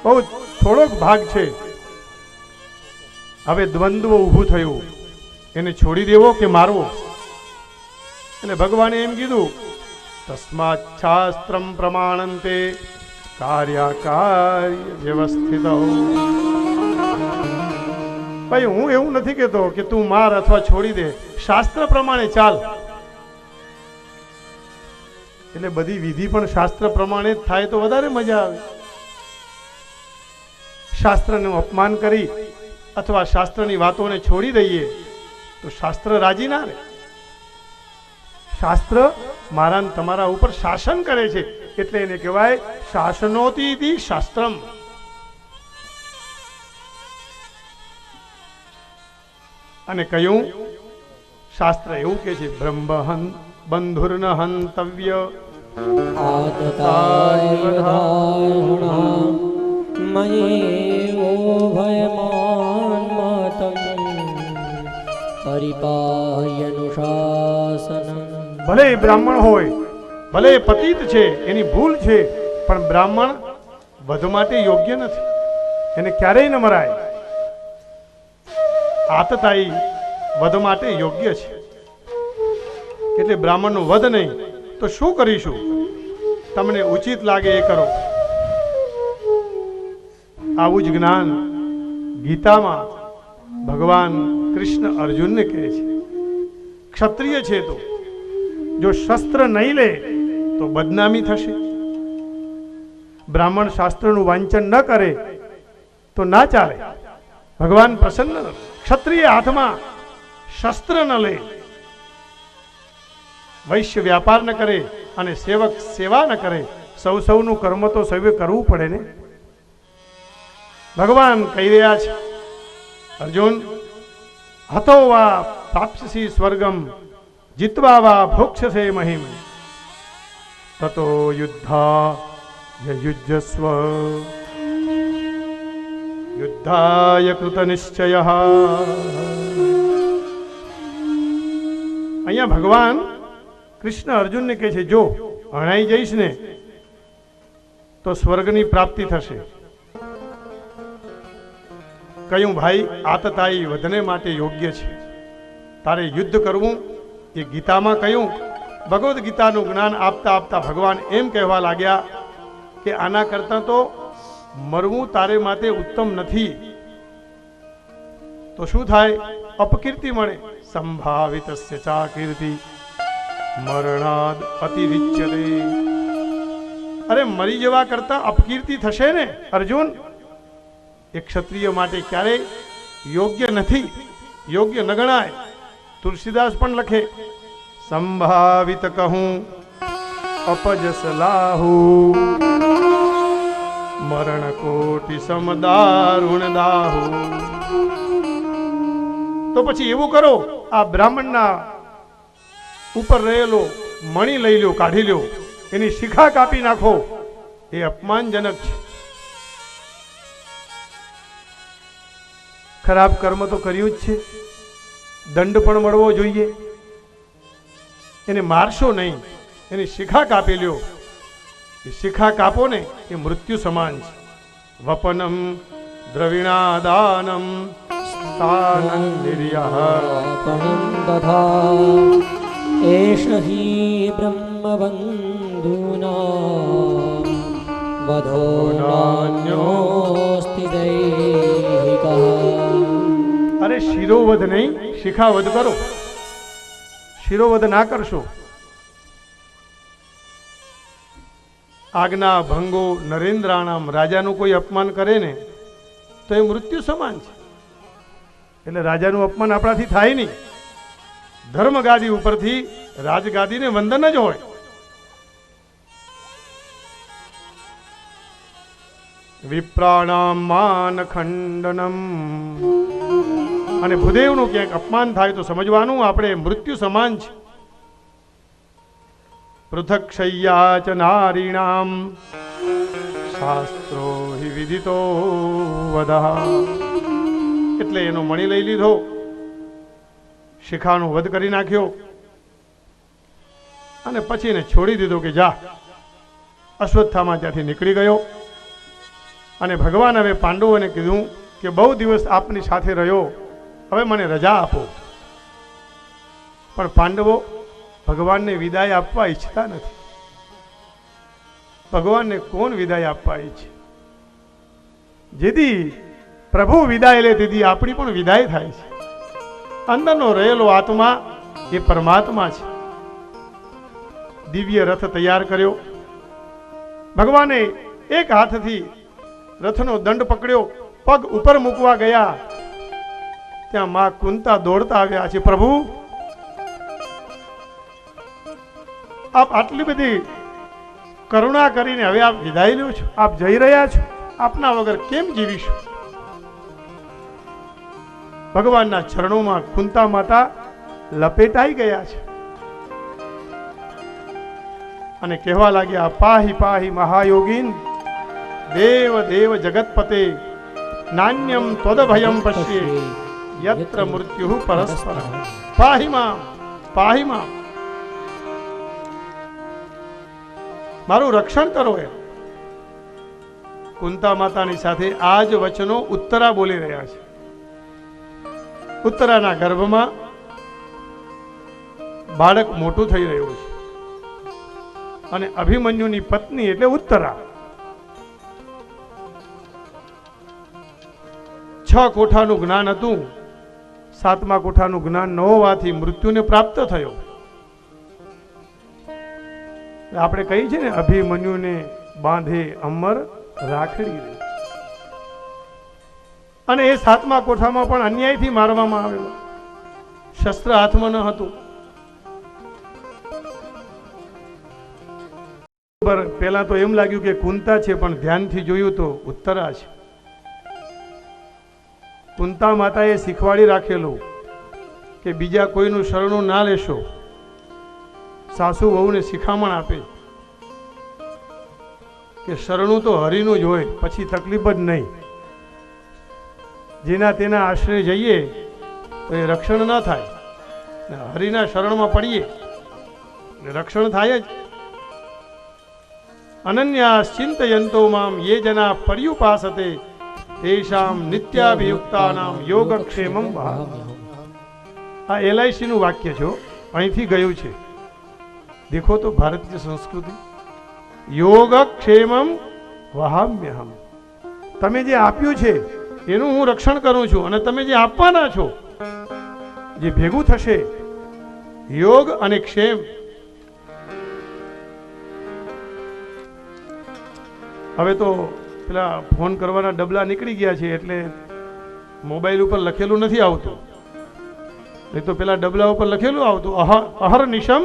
બહુ થોડોક ભાગ છે. હવે દ્વંદ્વ ઊભું થયું, એને છોડી દેવો કે મારવો. એટલે ભગવાને એમ કીધું, તસ્માત શાસ્ત્રમ પ્રમાણંતે કાર્યાકાર્ય વ્યવસ્થિત. ભાઈ, હું એવું નથી કહેતો કે તું માર અથવા છોડી દે, શાસ્ત્ર પ્રમાણે ચાલ. એટલે બધી વિધિ પણ શાસ્ત્ર પ્રમાણે જ થાય તો વધારે મજા આવે. શાસ્ત્રનું અપમાન કરી અથવા શાસ્ત્રની વાતોને છોડી દઈએ તો શાસ્ત્ર રાજી ના રહે. શાસ્ત્ર મારા ને તમારા ઉપર શાસન કરે છે, એટલે એને કહેવાય શાસનોતી શાસ્ત્રમ. અને કયું શાસ્ત્ર એવું કે છે, બ્રહ્મ બંધુર્ન હંતવ્ય ભલે બ્રાહ્મણ હોય, ભલે પતિત છે, એની ભૂલ છે, પણ બ્રાહ્મણ વધ માટે યોગ્ય નથી. એને ક્યારેય ન મરાય. આતતાઈ વધ માટે યોગ્ય છે. એટલે બ્રાહ્મણનું વધ નહીં તો શું કરીશું? તમને ઉચિત લાગે એ કરો. આવું જ જ્ઞાન ગીતામાં ભગવાન કૃષ્ણ અર્જુનને કહે છે. ક્ષત્રિય છે તો જો શસ્ત્ર નહીં લે તો બદનામી થશે. બ્રાહ્મણ શાસ્ત્રનું વાંચન ન કરે તો ના ચાલે. ભગવાન પ્રસન્ન. ક્ષત્રિય હાથમાં શસ્ત્ર ન લે, વૈશ્ય વ્યાપાર ન કરે, અને સેવક સેવા ન કરે. સૌનું કર્મ તો સૌએ કરવું પડે ને. ભગવાન કહી રહ્યા છે, અર્જુન, હતો વા પ્રાપ્સ્યસી સ્વર્ગમ જીત્વા વા ભોક્ષ્યસે મહિમ તતો યુદ્ધા યુજ્યસ્વ યુદ્ધાય કૃત નિશ્ચય. અહીંયા ભગવાન કૃષ્ણ અર્જુનને કહે છે, જો અણાઈ જઈશ ને તો સ્વર્ગની પ્રાપ્તિ થશે. કહ્યું ભાઈ આતતાઈ વધને માટે યોગ્ય છે, તારે યુદ્ધ કરવું એ ગીતામાં કહ્યું. ભગવદ્ ગીતાનું જ્ઞાન આપતા આપતા ભગવાન એમ કહેવા લાગ્યા કે આના કરતાં તો મરવું તારે માટે ઉત્તમ નથી. તો શું થાય? અપકીર્તિ મળે. સંભાવિતસ્ય ચા કીર્તિ મરણાદ અતિરિચ્યતે. અરે મરી જવા કરતા અપકીર્તિ થશે ને અર્જુન. એક ક્ષત્રિય માટે ક્યારેય યોગ્ય નથી, યોગ્ય ન ગણાય. તુલસીદાસ પણ લખે સંભાવિત કહું અપજસ લાહુ મરણ કોટી સમદારુણ દાહુ. તો પછી એવું કરો, આ બ્રાહ્મણના ઉપર રહેલો મણી લઈ લો, કાઢી લો, એની શિખા કાપી નાખો. એ અપમાનજનક છે. ખરાબ કર્મ તો કર્યું જ છે, દંડ પણ મળવો જોઈએ. એને મારશો નહીં, એની શિખા કાપી લ્યો. એ શિખા કાપો ને એ મૃત્યુ સમાન છે. વપનમ દ્રવિણાદાનમ સ્થાનં નિર્યઃ તથા એષ હિ બ્રહ્મબંધુના વધો નાન્યોસ્તિ દૈહિકઃ. અરે શિરોવધ નહીં, શિખાવધ કરો. શિરોવધ ના કરશો. આજ્ઞા ભંગો નરેન્દ્રાણામ. રાજાનું કોઈ અપમાન કરે ને તો એ મૃત્યુ સમાન છે. એટલે રાજાનું અપમાન આપણાથી થાય નહીં. ધર્મગાદી ઉપરથી રાજગાદીને વંદન જ હોય. વિપ્રાણામ માન ખંડનમ. અને ભૂદેવનું ક્યાંક અપમાન થાય તો સમજવાનું આપણે મૃત્યુ સમાન છે. પૃથક શય્યા ચ નારીણામ શાસ્ત્રો હિ વિદિતો વદઃ. એટલે એનો મણી લઈ લીધો, શિખાનો વધ કરી નાખ્યો અને પછી એને છોડી દીધો કે જા. અશ્વત્થામા ત્યાંથી નીકળી ગયો અને ભગવાન હવે પાંડવોને કીધું કે બહુ દિવસ આપની સાથે રહ્યો, હવે મને રજા આપો. પણ પાંડવો ભગવાનને વિદાય આપવા ઈચ્છતા નથી. ભગવાનને કોણ વિદાય આપવા ઈચ્છે? જેથી પ્રભુ વિદાય લે તેથી આપણી પણ વિદાય થાય છે. અંદરનો રહેલો આત્મા એ પરમાત્મા છે. દિવ્ય રથ તૈયાર કર્યો. ભગવાને એક હાથથી રથનો દંડ પકડ્યો, પગ ઉપર મૂકવા ગયા ત્યાં માં કુંતા દોડતા આવ્યા છે. પ્રભુ, આપ આટલી બધી કરુણા કરીને હવે આપ વિદાય લ્યો છો, આપ જઈ રહ્યા છો, આપના વગર કેમ જીવીશું? ભગવાનના ચરણોમાં કુંતા માતા લપેટાઈ ગયા છે અને કહેવા લાગ્યા પાહી પાહી મહાયોગીન દેવ દેવ જગતપતે નાન્યમ ત્વદભયમ પશ્યે યત્ર મૃત્યુ પરસ્પર. પાહી માં, પાહી માં, મારું રક્ષણ કરો. એ કુંતા માતાની સાથે આ જ વચનો ઉત્તરા બોલી રહ્યા છે. ઉત્તરાના ગર્ભમાં બાળક મોટું થઈ રહ્યું છે અને અભિમન્યુની પત્ની એટલે ઉત્તરા 6 કોઠાનું જ્ઞાન હતું, 7મા કોઠાનું જ્ઞાન ન હોવાથી મૃત્યુને પ્રાપ્ત થયો. આપણે કહી છે ને અભિમન્યુને બાંધે અમર રાખડી રે. અને એ 7મા કોઠામાં પણ અન્યાયથી મારવામાં આવેલો, શસ્ત્ર હાથમાં ન હતું. પહેલા તો એમ લાગ્યું કે કુંતા છે, પણ ધ્યાનથી જોયું તો ઉત્તરા છે. કુંતા માતાએ શીખવાડી રાખેલું કે બીજા કોઈનું શરણું ના લેશો. સાસુ વહુને શિખામણ આપે કે શરણું તો હરિનું જ હોય, પછી તકલીફ જ નહીં. જેના તેના આશ્રય જઈએ તો એ રક્ષણ ન થાય, હરિના શરણમાં પડીએ રક્ષણ થાય જ. અનન્યા ચિંતયંતો મામ યે જના પર્યુપાસતે તેષામ નિત્યાભિયુક્તાનામ યોગક્ષેમમ વહામ્યહમ. આ LIC નું વાક્ય છે, અહીંથી ગયું છે. દેખો તો ભારતીય સંસ્કૃતિ. યોગક્ષેમમ વહામ્યહમ. તમે જે આપ્યું છે એનું હું રક્ષણ કરું છું, અને તમે જે આપવાના છો, જે ભેગું થશે, યોગ અને ક્ષેમ. હવે તો પેલા ફોન કરવાના ડબલા નીકળી ગયા છે, એટલે મોબાઈલ ઉપર લખેલું નથી આવતું. નહીં તો પેલા ડબલા ઉપર લખેલું આવતું, અહર્નિશમ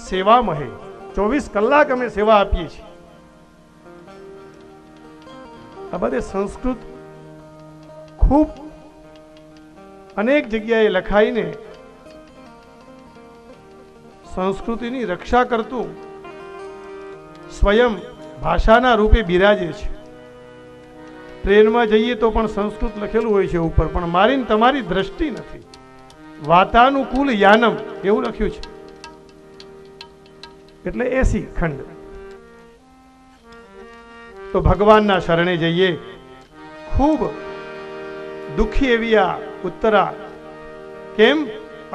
સેવામહે. 24 કલાક અમે સેવા આપીએ છીએ. આ બધે સંસ્કૃત ખૂબ અનેક જગ્યાએ લખાઈને સંસ્કૃતિની રક્ષા કરતું સ્વયં ભાષાના રૂપે બિરાજે છે. ટ્રેનમાં જઈએ તો પણ સંસ્કૃત લખેલું હોય છે ઉપર, પણ મારી ને તમારી દ્રષ્ટિ નથી. વાતાનુકૂલ યાનમ એવું લખ્યું છે. એટલે 80 ખંડ. તો ભગવાનના શરણે જઈએ. ખૂબ દુઃખી એવી આ ઉત્તરા. કેમ?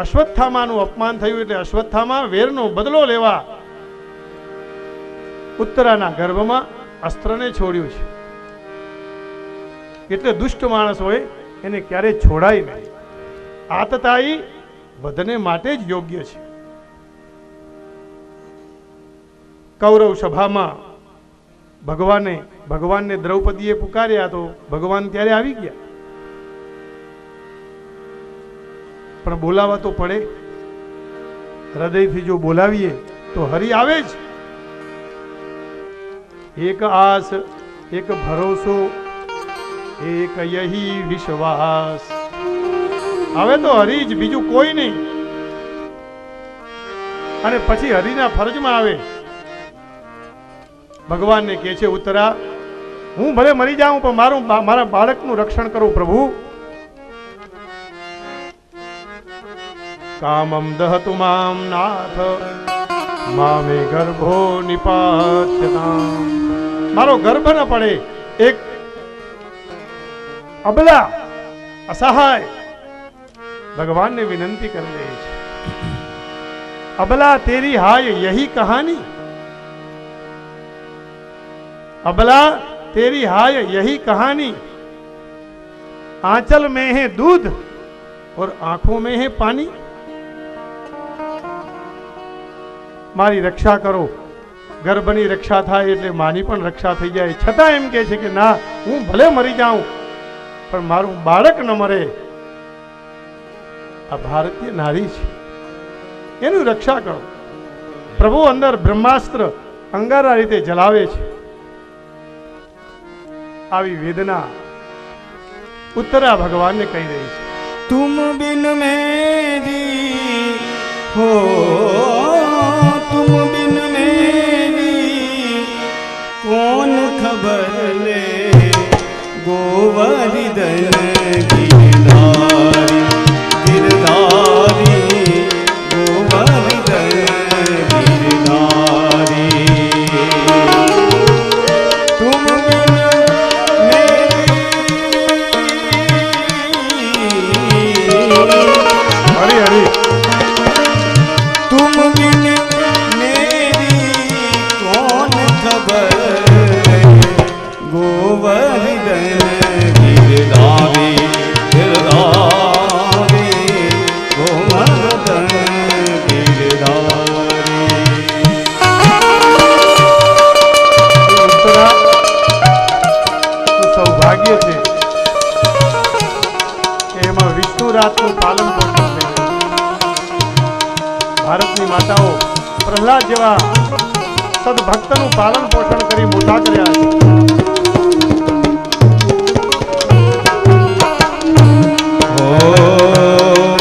અશ્વત્થામાનું અપમાન થયું એટલે અશ્વત્થામા વેરનો બદલો લેવા ઉત્તરાના ગર્ભમાં અસ્ત્રને છોડ્યું છે. એટલે દુષ્ટ માણસ હોય એને ક્યારે છોડાય નહીં. આતતાઈ વધને માટે જ યોગ્ય છે. કૌરવ સભામાં ભગવાનને દ્રૌપદીએ પુકાર્યા તો ભગવાન ત્યારે આવી ગયા. પણ બોલાવા તો પડે. હૃદયથી જો બોલાવીએ તો હરિ આવે જ. એક આસ, એક ભરોસો, એક યહી વિશ્વાસ. હવે તો હરિ જ, બીજું કોઈ નહીં. અને પછી હરિના ફરજમાં આવે. ભગવાનને કહે છે, ઉત્તરા, હું ભલે મરી જાઉં પણ મારા બાળકનું રક્ષણ કરું પ્રભુ. કામમ દહતુ મામ નાથ મામે ગર્ભો નિપાત્યતામ. મારો ગર્ભ ન પડે. એક અબલા અસહાય ભગવાનને વિનંતી કરી રહી છે. અબલા તેરી હાય યહી કહાની. अबला तेरी हाय यही कहानी. आंचल में है दूध और आंखों में है पानी. मारी रक्षा करो. गर्भनी रक्षा થાય એટલે માની પણ રક્ષા થઈ જાય. છતાં એમ કહે છે કે ના, હું ભલે મરી જાઉં પણ મારું બાળક ન મરે. આ ભારતીય નારી છે, એનું રક્ષા કરો. પ્રભુ અંદર બ્રહ્માસ્ત્ર અંગારા રીતે જલાવે છે. આવી વેદના ઉત્તરા ભગવાનને કહી રહી છે. तुम बिन मेरी हो, तुम बिन मेरी कौन खबर ले. गोवर्धन गिरधारी गिरधारी गोवर्धन गिरधारी. तुम बिन હરી હરી तुम बिन मेरी कौन खबर. गोवर्धन गिरधारी गिरधारी गोवर्धन गिरधारी. ઉત્તરા, તું સૌભાગ્ય છે કે એમાં વિષ્ણુ રાતનું પાલન પોષણ થઈ ગયું. ભારતની માતાઓ પ્રહલાદ જેવા સદભક્તનું પાલન પોષણ કરી મોટા કર્યા છે.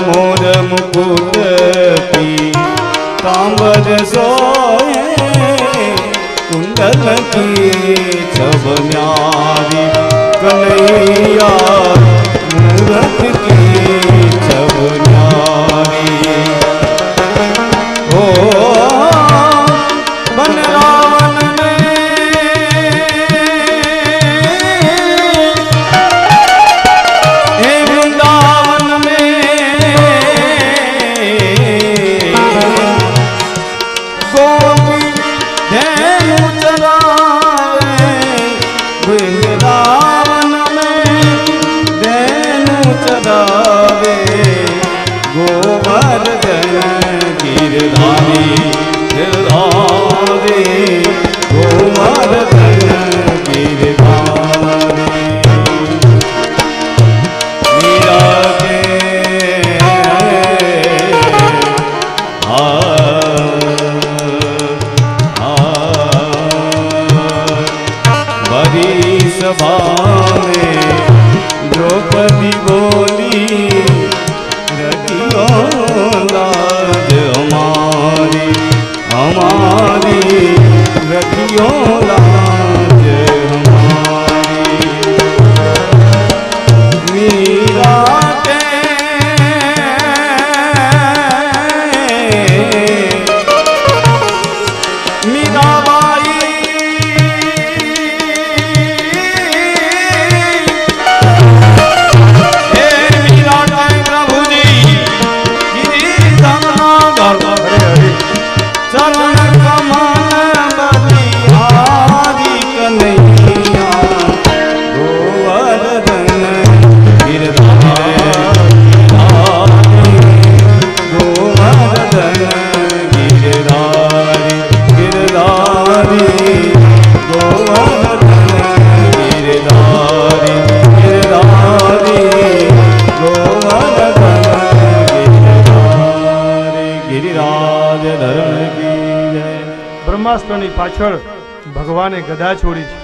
मोर मुकुट पीतांबर सोए कुंडल की छब न्यारी. कन्हैया मूरत की छब न्यारी. हो बनरान में हरी सभा में द्रौपदी बोली रखियो लाज हमारी हमारी रखियो लाज हमारी मीरा के मीराबाई हे मीरा के प्रभु जी गिरिधर चरण कमल बलिहारी कन्हैया गोवर्धन गोवर्धन गिरधारी गिरधारी गोवर्धन गिरधारी गिरधारी गोवर्धन गिरधारी गिरिराज धरण की जय। બ્રહ્માસ્ત્રની પાછળ ભગવાને ગદા છોડી છે.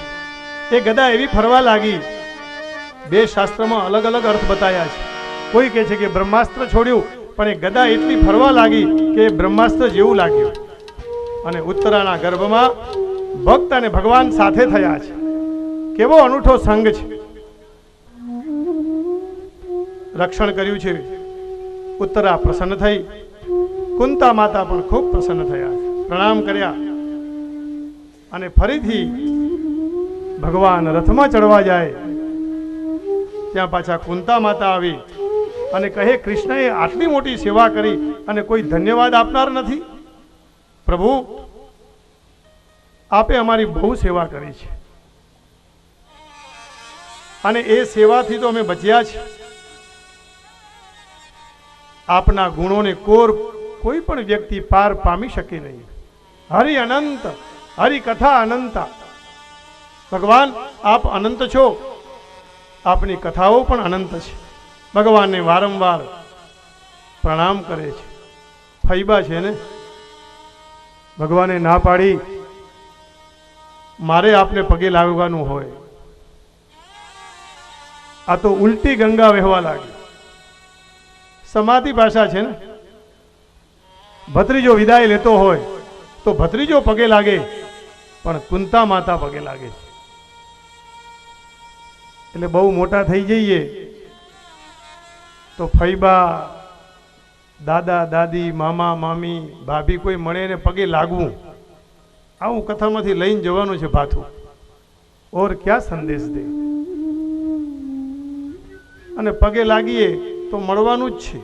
એ ગદા એવી ફરવા લાગી, બે શાસ્ત્રમાં અલગ અલગ અર્થ બતાવ્યા છે. કોઈ કહે છે કે બ્રહ્માસ્ત્ર છોડ્યું, પણ એ ગદા એટલી ફરવા લાગી કે બ્રહ્માસ્ત્ર જેવું લાગ્યું. અને ઉત્તરાના ગર્ભમાં ભક્ત અને ભગવાન સાથે થયા છે. કેવો અનૂઠો સંગ છે. રક્ષણ કર્યું છે. ઉત્તરા પ્રસન્ન થઈ, કુંતા માતા પણ ખૂબ પ્રસન્ન થયા છે. પ્રણામ કર્યા અને ફરીથી ભગવાન રથમાં ચડવા જાય ત્યાં પાછા કુંતા માતા આવી અને કહે, કૃષ્ણએ આટલી મોટી સેવા કરી અને કોઈ ધન્યવાદ આપનાર નથી? પ્રભુ, આપે અમારી બહુ સેવા કરી છે અને એ સેવાથી તો અમે બચ્યા છે. આપના ગુણોને કોઈ પણ વ્યક્તિ પાર પામી શકે નહીં. હરિ અનંત, હરિ કથા અનંતા. ભગવાન, આપ અનંત છો, આપની કથાઓ પણ અનંત છે. ભગવાનને વારંવાર પ્રણામ કરે છે. ફૈબા છે ને, ભગવાને ના પાડી, મારે આપને પગે લાગવાનું હોય. આ તો ઉલટી ગંગા વહેવા લાગી. સમાધિ ભાષા છે ને. ભત્રીજો વિદાય લેતો હોય તો ભત્રીજો પગે લાગે, પણ કુંતા માતા પગે લાગે છે. એટલે બહુ મોટા થઈ જઈએ તો ફૈબા, દાદા દાદી, મામા મામી, ભાભી કોઈ મળે ને પગે લાગવું, આવું કથામાંથી લઈને જવાનું છે ભાથું. ઓર ક્યાં સંદેશ દે. અને પગે લાગીએ તો મળવાનું જ છે.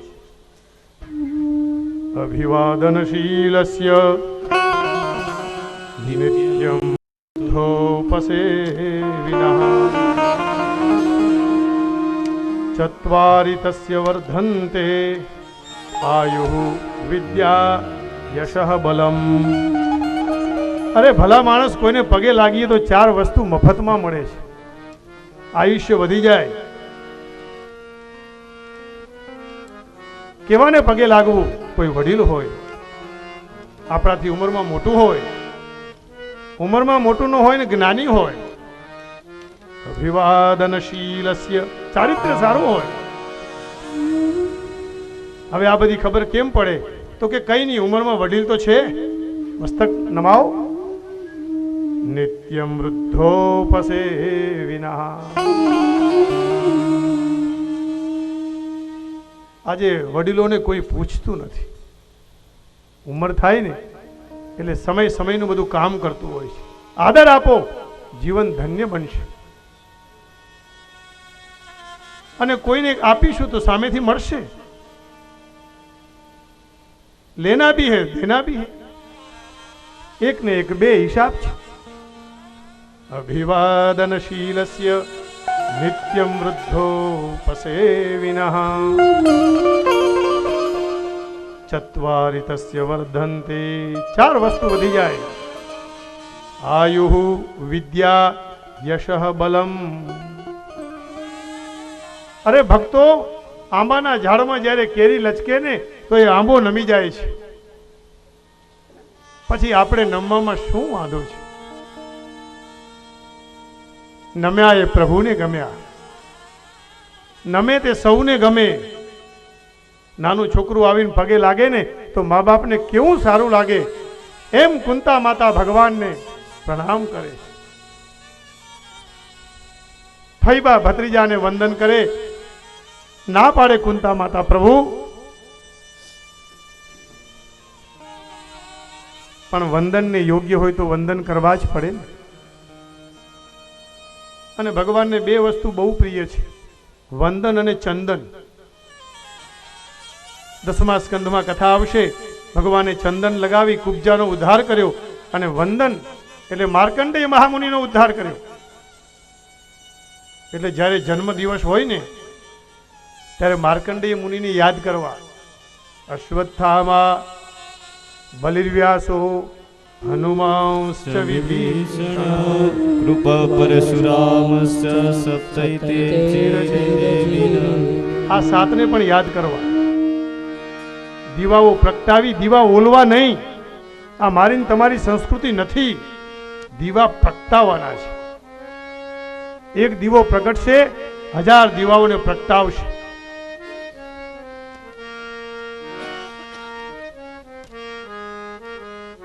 અભિવાદનશીલસ્ય નિત્યમ ધોપસેવિનઃ ચત્વારિ તસ્ય વર્ધન્તે આયુઃ વિદ્યા યશઃ બલમ. અરે ભલા માણસ, કોઈને પગે લાગીએ તો 4 વસ્તુ મફતમાં મળે છે. આયુષ્ય વધી જાય. કેવાને પગે લાગવું? કોઈ વડીલ હોય, આપણાથી ઉંમરમાં મોટું હોય, ઉંમરમાં મોટું ન હોય ને જ્ઞાની હોય. અભિવાદનશીલસ્ય, ચારિત્ર્ય સારું હોય. હવે આ બધી ખબર કેમ પડે? તો કે કઈ નહીં, ઉંમરમાં વડીલ તો છે, મસ્તક નમાવો. નિત્યમ વૃદ્ધોપસેવિનઃ. આજે વડીલોને કોઈ પૂછતું નથી. ઉંમર થાય ને એટલે સમયનું બધું કામ કરતું હોય છે. આદર આપો, જીવન ધન્ય બનશે. અને કોઈને આપીશું તો સામેથી મળશે. લેના ભી હે, દેના ભી હે. એક ને એક બે હિસાબ છે. અભિવાદનશીલસ્ય નિત્યમ વૃદ્ધોપસેવિનઃ ચત્વારિ તસ્ય વર્ધન્તે. 4 વસ્તુ વધી જાય. આયુઃ વિદ્યા યશઃ બલમ. અરે ભક્તો, આંબાના ઝાડમાં જ્યારે કેરી લચકે ને તો એ આંબો નમી જાય છે. પછી આપણે નમવામાં શું વાંધો છે? નમ્યા એ પ્રભુને ગમ્યા. નમે તે સૌને ગમે. નાનું છોકરું આવીને પગે લાગે ને તો મા બાપને કેવું સારું લાગે. એમ કુંતા માતા ભગવાનને પ્રણામ કરે. ફૈબા ભત્રીજાને વંદન કરે. ના પાડે કુંતા માતા, પ્રભુ પણ વંદનને યોગ્ય હોય તો વંદન કરવા જ પડે ને. અને ભગવાનને બે વસ્તુ બહુ પ્રિય છે, વંદન અને ચંદન. 10મા સ્કંદમાં કથા આવશે. ભગવાને ચંદન લગાવી કુબ્જાનો ઉદ્ધાર કર્યો અને વંદન એટલે માર્કંડેય મહામુનિનો ઉદ્ધાર કર્યો. એટલે જ્યારે જન્મ દિવસ હોય ને ત્યારે માર્કંડેય મુનિને યાદ કરવા. અશ્વત્થામા બલિર્વ્યાસો હનુમાંશ્ચ વિભીષણ કૃપા પરશુરામશ્ચ સપ્તૈતે ચિરંજીવિનઃ. આ સાતને પણ યાદ કરવા. દીવાઓ પ્રગટાવી દીવા ઓલવા નહીં. આ મારી તમારી સંસ્કૃતિ નથી. દીવા પ્રગટાવવાના છે. એક દીવો પ્રગટશે, 1000 દીવાઓને પ્રગટાવશે.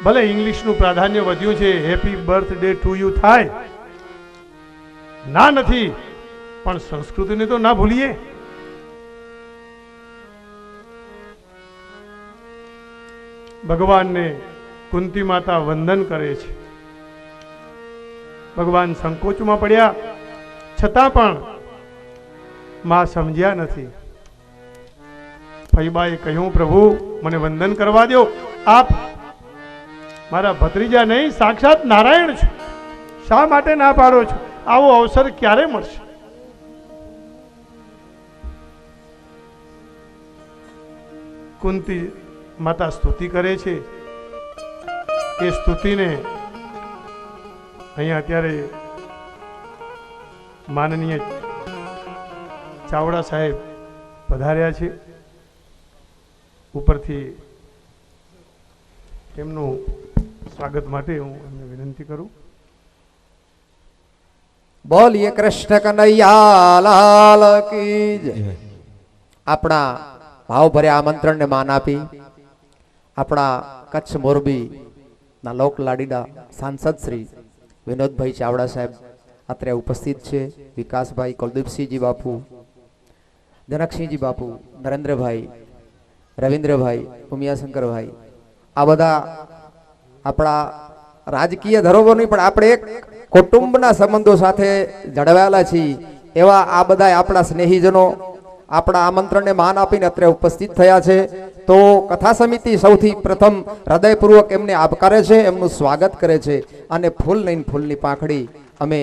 ભલે ઇંગ્લિશનું પ્રાધાન્ય વધ્યું છે, હેપી બર્થડે ટુ યુ થાય, ના નથી, પણ સંસ્કૃતિને તો ના ભૂલીએ. ભગવાનને કુંતી માતા વંદન કરે છે. ભગવાન સંકોચમાં પડ્યા છતાં પણ માં સમજ્યા નથી. ફૈબાએ કહ્યું, પ્રભુ મને વંદન કરવા દો. આપ મારા ભત્રીજા નહીં, સાક્ષાત નારાયણ છો. શા માટે ના પાડો છો? આવો અવસર ક્યારે મળશે? કુંતી માતા સ્તુતિ કરે છે. એ સ્તુતિને અહીંયા અત્યારે માનનીય ચાવડા સાહેબ પધાર્યા છે. ઉપરથી એમનું સ્વાગત માટે હું એમને વિનંતી કરું. બોલીએ કૃષ્ણ કનૈયા લાલ કી જય. આપણા ભાવભર્યા આમંત્રણને માન આપી આપણા કચ્છ મોરબી ના લોક લાડીડા સાંસદ શ્રી વિનોદભાઈ ચાવડા સાહેબ અત્રે ઉપસ્થિત છે. વિકાસભાઈ, કુલદીપસિંહજી બાપુ, જનકસિંહજી બાપુ, નરેન્દ્રભાઈ, રવિન્દ્રભાઈ, ઉમિયાશંકરભાઈ, આ બધા આપણા રાજકીય ધરોહરની પણ આપણે એક કુટુંબના સંબંધો સાથે જળવાયેલા છીએ એવા આ બધા આપણા સ્નેહીજનો આપણા આમંત્રણને માન આપીને અત્રે ઉપસ્થિત થયા છે. તો કથા સમિતિ સૌથી પ્રથમ હૃદયપૂર્વક એમને આવકારે છે, એમનું સ્વાગત કરે છે અને ફૂલ લઈને ફૂલની પાંખડી અમે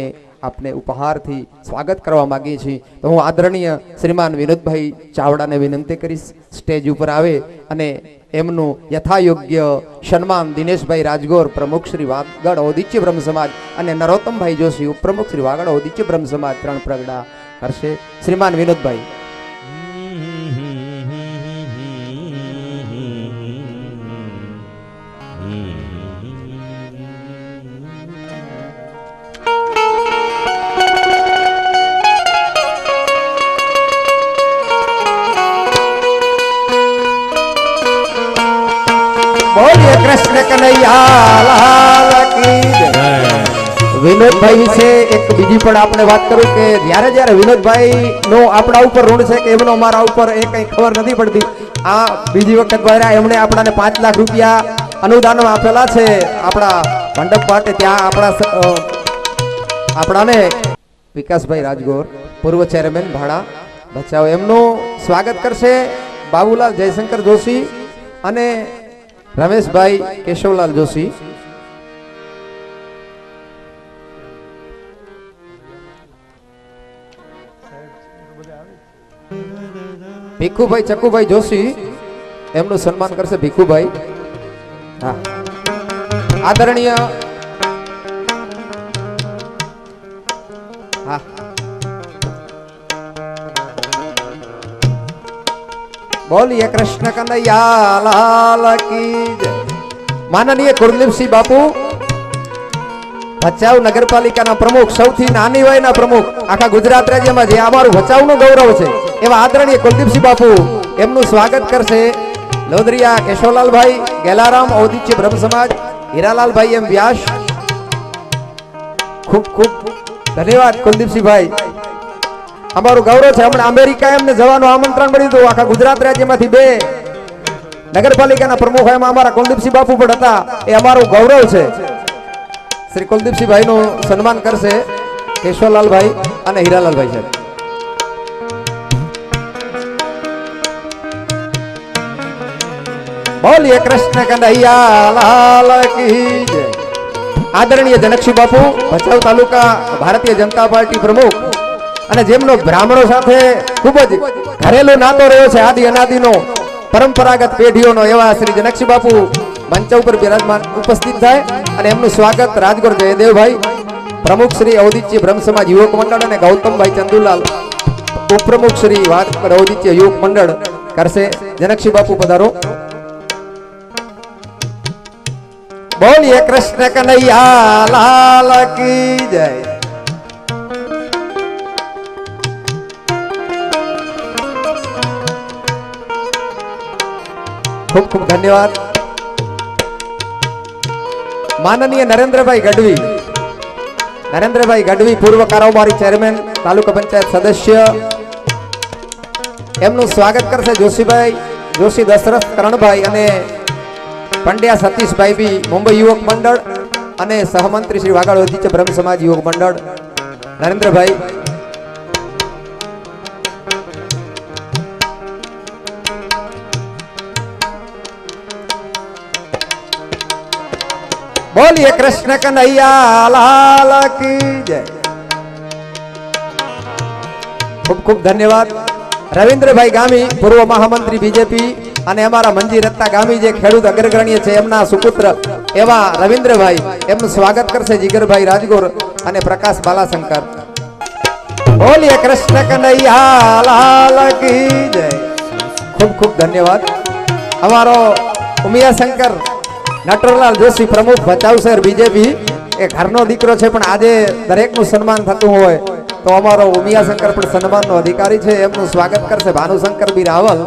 આપને ઉપહારથી સ્વાગત કરવા માંગીએ છીએ. તો હું આદરણીય શ્રીમાન વિનોદભાઈ ચાવડાને વિનંતી કરીશ સ્ટેજ ઉપર આવે અને એમનું યથાયોગ્ય સન્માન દિનેશભાઈ રાજગોર, પ્રમુખ શ્રી વાગડ ઔદિત્ય બ્રહ્મ સમાજ, અને નરોત્તમભાઈ જોશી, ઉપપ્રમુખ શ્રી વાગડ ઔદિત્ય બ્રહ્મ સમાજ 3 પ્રગડા કરશે. શ્રીમાન વિનોદભાઈ. બોલીએ કૃષ્ણ કનૈયા લાલ કી જય. વિનોદભાઈ વિશે એક બીજી પણ આપણે વાત કરું કે જ્યારે વિનોદભાઈ નો આપણા ઉપર ઋણ છે કે એમનો અમારા ઉપર એ કઈ ખબર નથી પડતી. આ બીજી વખત દ્વારા એમણે આપણાને 5 લાખ રૂપિયા અનુદાન આપેલા છે આપણા મંડપ માટે. ત્યાં આપણાને વિકાસભાઈ રાજગોર, પૂર્વ ચેરમેન ભાડા બચાવ, એમનું સ્વાગત કરશે બાબુલાલ જયશંકર જોશી અને રમેશભાઈ કેશવલાલ જોશી. ભીખુભાઈ ચકુભાઈ જોશી એમનું સન્માન કરશે ભીખુભાઈ. હા, આદરણીય હા બોલીએ કૃષ્ણ કનૈયા લાલ કી જય. માનનીય કુલદીપસિંહ બાપુ ભચાઉ નગરપાલિકાના પ્રમુખ, સૌથી નાની વયના પ્રમુખ આખા ગુજરાત રાજ્યમાં, જે અમારું ભચાઉનું ગૌરવ છે એવા આદરણીય કુલદીપસિંહ બાપુ એમનું સ્વાગત કરશે લોધરિયા કેશવલાલભાઈ ગેલારામ ઔદિત્ય બ્રહ્મ સમાજ હીરાલાલભાઈ એમ વ્યાસ. ખૂબ ખૂબ ધન્યવાદ કુલદીપસિંહભાઈ, અમારું ગૌરવ છે. હમણાં અમેરિકા એમને જવાનું આમંત્રણ મળ્યું હતું. આખા ગુજરાત રાજ્યમાંથી 2 નગરપાલિકાના પ્રમુખ એમાં અમારા કુલદીપસિંહ બાપુ પણ હતા. એ અમારું ગૌરવ છે. શ્રી કુલદીપસિંહભાઈ નું સન્માન કરશે કેશવલાલભાઈ અને હીરાલાલભાઈ સાહેબ. બોલીએ કૃષ્ણ કનૈયા લાલ કી જય. આદરણીય જનકસિંહ બાપુ ભચાઉ તાલુકા ભારતીય જનતા પાર્ટી પ્રમુખ, અને જેમનો બ્રાહ્મણો સાથે ખૂબ જ ઘરેલું નાતો રહ્યો છે આદિ અનાદિનો, પરંપરાગત પેઢીઓનો, એવા શ્રી જનકસિંહ બાપુ મંચ ઉપર બિરાજમાન ઉપસ્થિત થાય અને એમનું સ્વાગત રાજગોર જયદેવભાઈ પ્રમુખ શ્રી ઔદિત્ય બ્રહ્મ સમાજ યુવક મંડળ અને ગૌતમભાઈ ચંદુલાલ ઉપપ્રમુખ શ્રી વાતકર ઔદિત્ય યુવક મંડળ કરશે. જનકસિંહ બાપુ પધારો. બોલીએ કૃષ્ણ કનૈયા લાલ કી જય. ખૂબ ખૂબ ધન્યવાદ. માનનીય નરેન્દ્રભાઈ ગઢવી પૂર્વ કારોબારી ચેરમેન, તાલુકા પંચાયત સદસ્ય, એમનું સ્વાગત કરશે જોશીભાઈ જોશી, દશરથ કરણભાઈ અને પંડ્યા સતીશભાઈ બી મુંબઈ યુવક મંડળ અને સહમંત્રી શ્રી વાગડ ઔદિત્ય બ્રહ્મ સમાજ યુવક મંડળ નરેન્દ્રભાઈ. બોલીએ કૃષ્ણ કનૈયા લાલ કી જય. ખૂબ ખૂબ ધન્યવાદ. રવિન્દ્રભાઈ ગામી પૂર્વ મહામંત્રી બીજેપી અને અમારા મંજી રત્તા ગામી જે ખેડૂત અગ્રગણ્ય છે એમના સુપુત્ર એવા રવિન્દ્રભાઈ, એમનું સ્વાગત કરશે જીગરભાઈ રાજગોર અને પ્રકાશ બાલાશંકર. બોલીએ કૃષ્ણ કનૈયા લાલ કી જય. ખૂબ ખૂબ ધન્યવાદ. અમારો ઉમિયાશંકર નટવરલાલ જોશી પ્રમુખ ભચાઉ શહેર બીજેપી, એ ઘરનો દીકરો છે, પણ આજે દરેકનું સન્માન થતું હોય તો અમારો ઉમિયાશંકર પણ સન્માનનો અધિકારી છે. એમનું સ્વાગત કરશે ભાનુશંકર બી રાવલ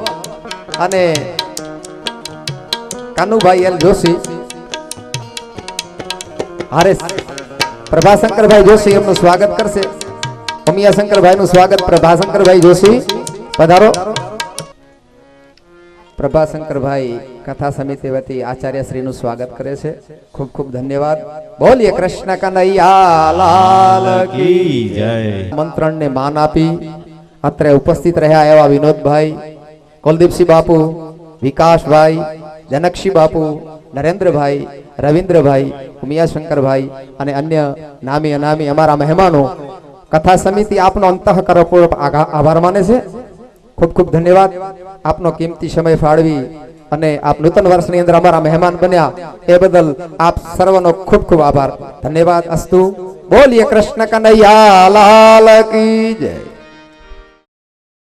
અને કાનુભાઈ એલ જોશી. હરેશ પ્રભાશંકરભાઈ જોશી એમનું સ્વાગત કરશે. ઉમિયાશંકરભાઈ નું સ્વાગત પ્રભાશંકરભાઈ જોશી, પધારો. પ્રભાશંકરભાઈ કથા સમિતિ વતી આચાર્ય શ્રી નું સ્વાગત કરે છે. ખૂબ ખૂબ ધન્યવાદ. બોલીએ કૃષ્ણ કનૈયા લાલ કી જય. મંત્રણ ને માન આપી અત્રે ઉપસ્થિત રહ્યા એવા વિનોદભાઈ, કુલદીપસિંહ બાપુ, વિકાસભાઈ, જનકસિંહ બાપુ, નરેન્દ્રભાઈ, રવિન્દ્રભાઈ, ઉમિયાશંકરભાઈ અને અન્ય નામી અનામી અમારા મહેમાનો, કથા સમિતિ આપનો અંતઃકરણપૂર્વક આભાર માને છે. ખૂબ ખૂબ ધન્યવાદ. આપનો કિંમતી સમય ફાળવી અને આપ નૂતન વર્ષની અંદર અમારા મહેમાન બન્યા એ બદલ આપ સર્વનો ખૂબ ખૂબ આભાર. ધન્યવાદ. અસ્તુ. બોલીએ કૃષ્ણ કનૈયા લાલ કી જય.